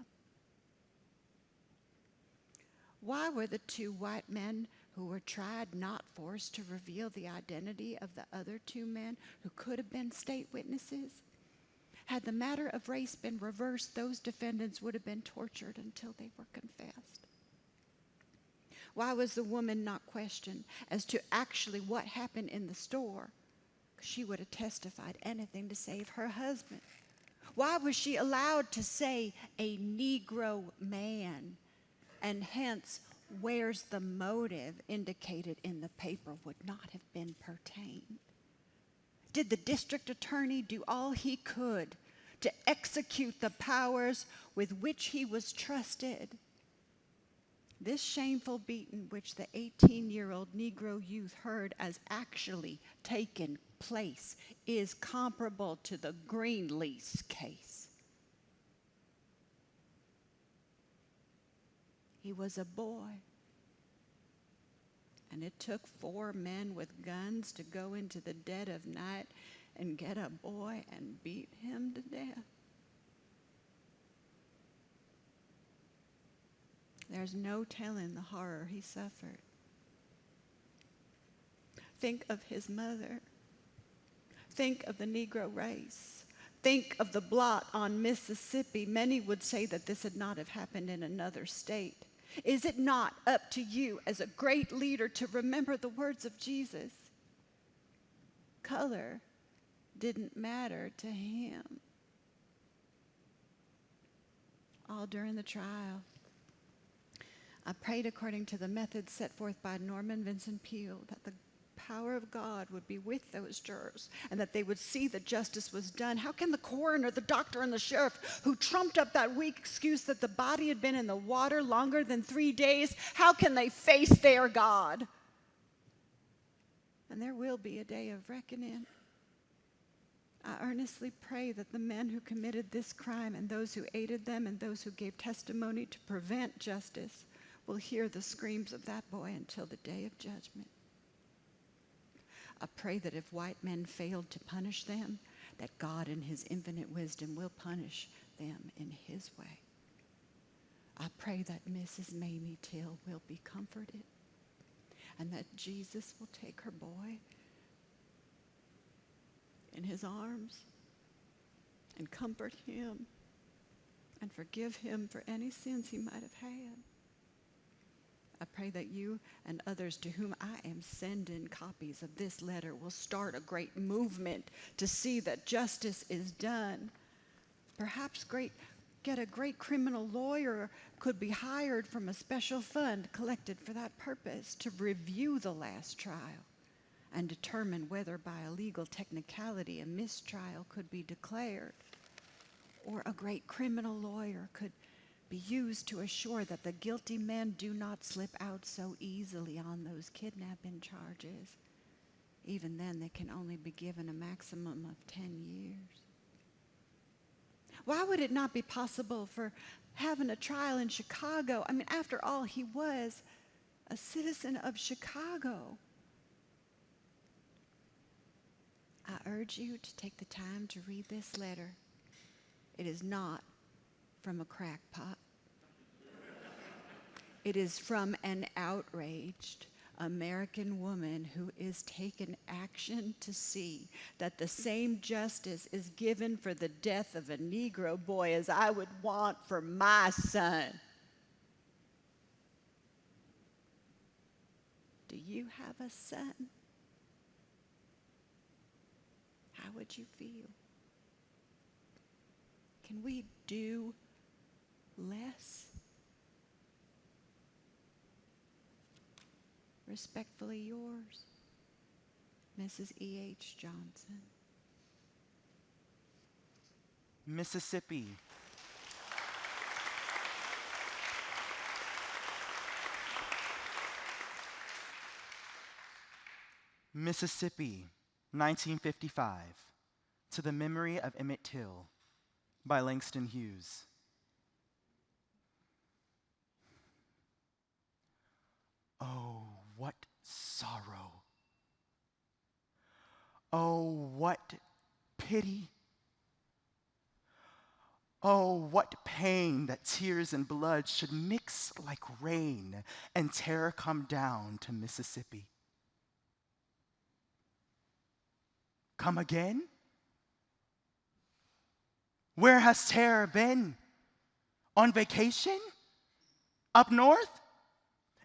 Why were the 2 white men who were tried not forced to reveal the identity of the other 2 men who could have been state witnesses? Had the matter of race been reversed, those defendants would have been tortured until they were confessed. Why was the woman not questioned as to actually what happened in the store? She would have testified anything to save her husband. Why was she allowed to say a Negro man, and hence where's the motive indicated in the paper would not have been pertained? Did the district attorney do all he could to execute the powers with which he was trusted? This shameful beating, which the 18-year-old Negro youth heard as actually taken place, is comparable to the Greenlease case. He was a boy, and it took 4 men with guns to go into the dead of night and get a boy and beat him to death. There's no telling the horror he suffered. Think of his mother. Think of the Negro race. Think of the blot on Mississippi. Many would say that this had not have happened in another state. Is it not up to you as a great leader to remember the words of Jesus? Color didn't matter to him. All during the trial, I prayed according to the methods set forth by Norman Vincent Peale that the power of God would be with those jurors and that they would see that justice was done. How can the coroner, the doctor, and the sheriff, who trumped up that weak excuse that the body had been in the water longer than 3 days, how can they face their God? And there will be a day of reckoning. I earnestly pray that the men who committed this crime and those who aided them and those who gave testimony to prevent justice will hear the screams of that boy until the day of judgment. I pray that if white men failed to punish them, that God in his infinite wisdom will punish them in his way. I pray that Mrs. Mamie Till will be comforted and that Jesus will take her boy in his arms and comfort him and forgive him for any sins he might have had. I pray that you and others to whom I am sending copies of this letter will start a great movement to see that justice is done. Perhaps get a great criminal lawyer could be hired from a special fund collected for that purpose to review the last trial and determine whether by a legal technicality a mistrial could be declared. Or a great criminal lawyer could be used to assure that the guilty men do not slip out so easily on those kidnapping charges. Even then, they can only be given a maximum of 10 years. Why would it not be possible for having a trial in Chicago? I mean, after all, he was a citizen of Chicago. I urge you to take the time to read this letter. It is not from a crackpot. It is from an outraged American woman who is taking action to see that the same justice is given for the death of a Negro boy as I would want for my son. Do do you have a son? How would you feel? Can we do less? Respectfully yours, Mrs. E.H. Johnson. Mississippi. Mississippi, 1955, To the Memory of Emmett Till, by Langston Hughes. Oh, what sorrow. Oh, what pity. Oh, what pain that tears and blood should mix like rain and terror come down to Mississippi. Come again? Where has terror been? On vacation? Up north?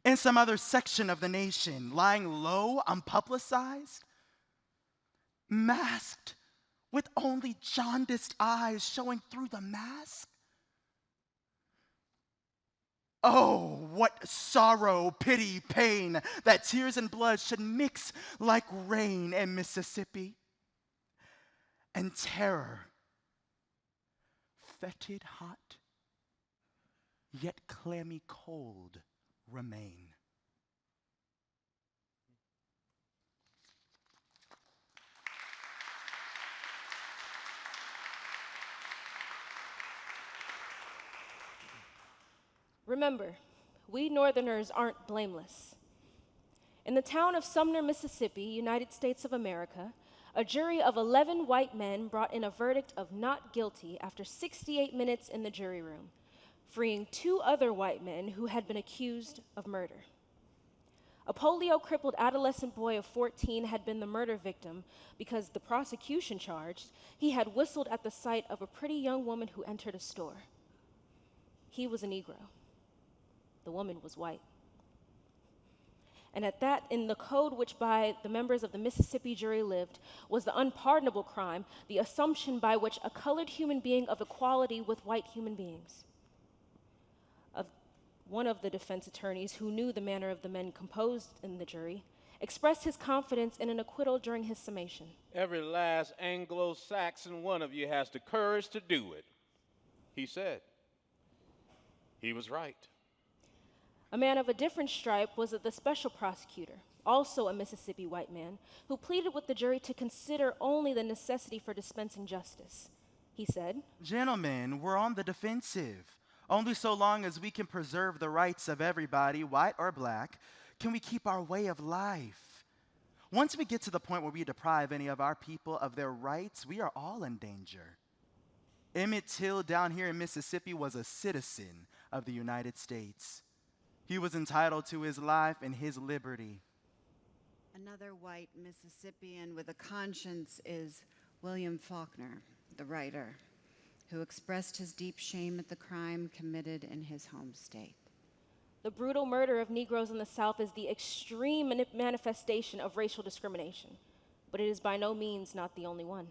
In some other section of the nation, lying low, unpublicized? Masked, with only jaundiced eyes showing through the mask? Oh, what sorrow, pity, pain, that tears and blood should mix like rain in Mississippi. And terror, fetid hot, yet clammy cold, remain. Remember, we Northerners aren't blameless. In the town of Sumner, Mississippi, United States of America, a jury of 11 white men brought in a verdict of not guilty after 68 minutes in the jury room, freeing 2 other white men who had been accused of murder. A polio-crippled adolescent boy of 14 had been the murder victim because the prosecution charged he had whistled at the sight of a pretty young woman who entered a store. He was a Negro. The woman was white. And at that, in the code which by the members of the Mississippi jury lived, was the unpardonable crime, the assumption by which a colored human being of equality with white human beings. One of the defense attorneys, who knew the manner of the men composed in the jury, expressed his confidence in an acquittal during his summation. Every last Anglo-Saxon one of you has the courage to do it, he said. He was right. A man of a different stripe was the special prosecutor, also a Mississippi white man, who pleaded with the jury to consider only the necessity for dispensing justice. He said, Gentlemen, we're on the defensive. Only so long as we can preserve the rights of everybody, white or black, can we keep our way of life. Once we get to the point where we deprive any of our people of their rights, we are all in danger. Emmett Till down here in Mississippi was a citizen of the United States. He was entitled to his life and his liberty. Another white Mississippian with a conscience is William Faulkner, the writer, who expressed his deep shame at the crime committed in his home state. the brutal murder of Negroes in the South is the extreme manifestation of racial discrimination, but it is by no means not the only one.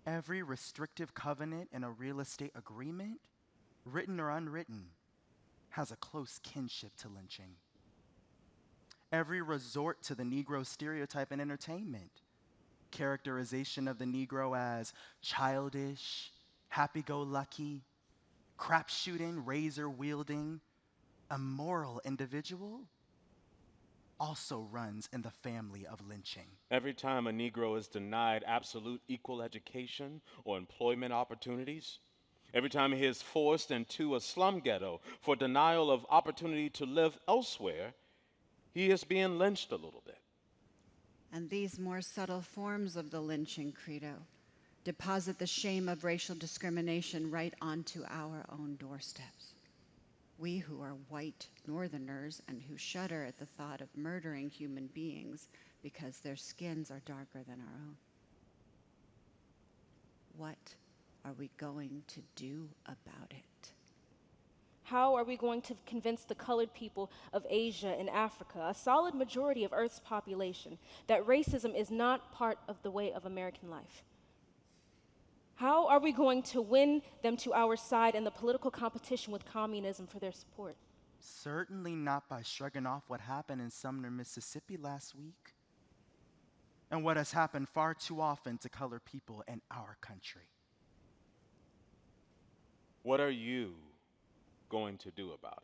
Every restrictive covenant in a real estate agreement, written or unwritten, has a close kinship to lynching. Every resort to the Negro stereotype in entertainment, characterization of the Negro as childish, happy-go-lucky, crap-shooting, razor-wielding, immoral individual, also runs in the family of lynching. Every time a Negro is denied absolute equal education or employment opportunities, every time he is forced into a slum ghetto for denial of opportunity to live elsewhere, he is being lynched a little bit. And these more subtle forms of the lynching credo deposit the shame of racial discrimination right onto our own doorsteps. We who are white Northerners and who shudder at the thought of murdering human beings because their skins are darker than our own. What are we going to do about it? How are we going to convince the colored people of Asia and Africa, a solid majority of Earth's population, that racism is not part of the way of American life? How are we going to win them to our side in the political competition with communism for their support? Certainly not by shrugging off what happened in Sumner, Mississippi last week, and what has happened far too often to colored people in our country. What are you going to do about it?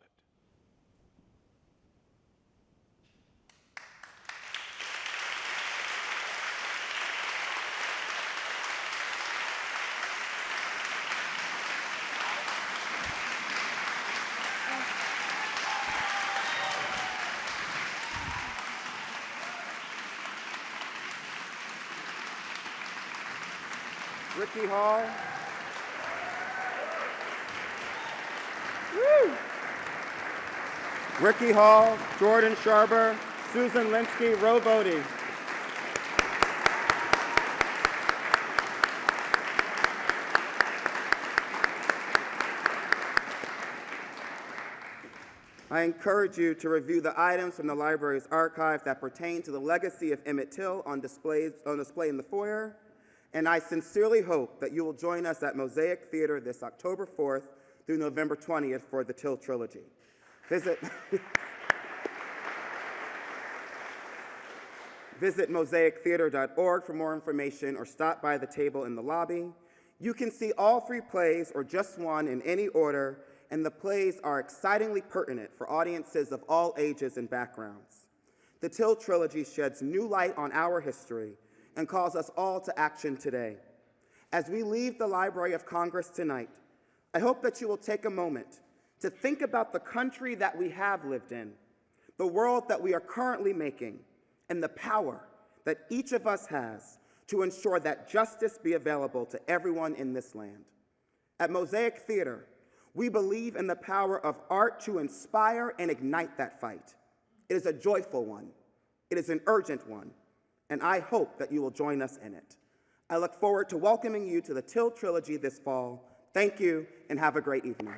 Ricky Hall. Woo! Ricky Hall, Jordan Sharber, Susan Linsky, Ro Bodie. I encourage you to review the items from the library's archive that pertain to the legacy of Emmett Till on display in the foyer, and I sincerely hope that you will join us at Mosaic Theater this October 4th through November 20th for the Till Trilogy. Visit mosaictheater.org for more information or stop by the table in the lobby. You can see all 3 plays or just one in any order, and the plays are excitingly pertinent for audiences of all ages and backgrounds. The Till Trilogy sheds new light on our history and calls us all to action today. As we leave the Library of Congress tonight, I hope that you will take a moment to think about the country that we have lived in, the world that we are currently making, and the power that each of us has to ensure that justice be available to everyone in this land. At Mosaic Theater, we believe in the power of art to inspire and ignite that fight. It is a joyful one. It is an urgent one, and I hope that you will join us in it. I look forward to welcoming you to the Till Trilogy this fall. Thank you, and have a great evening.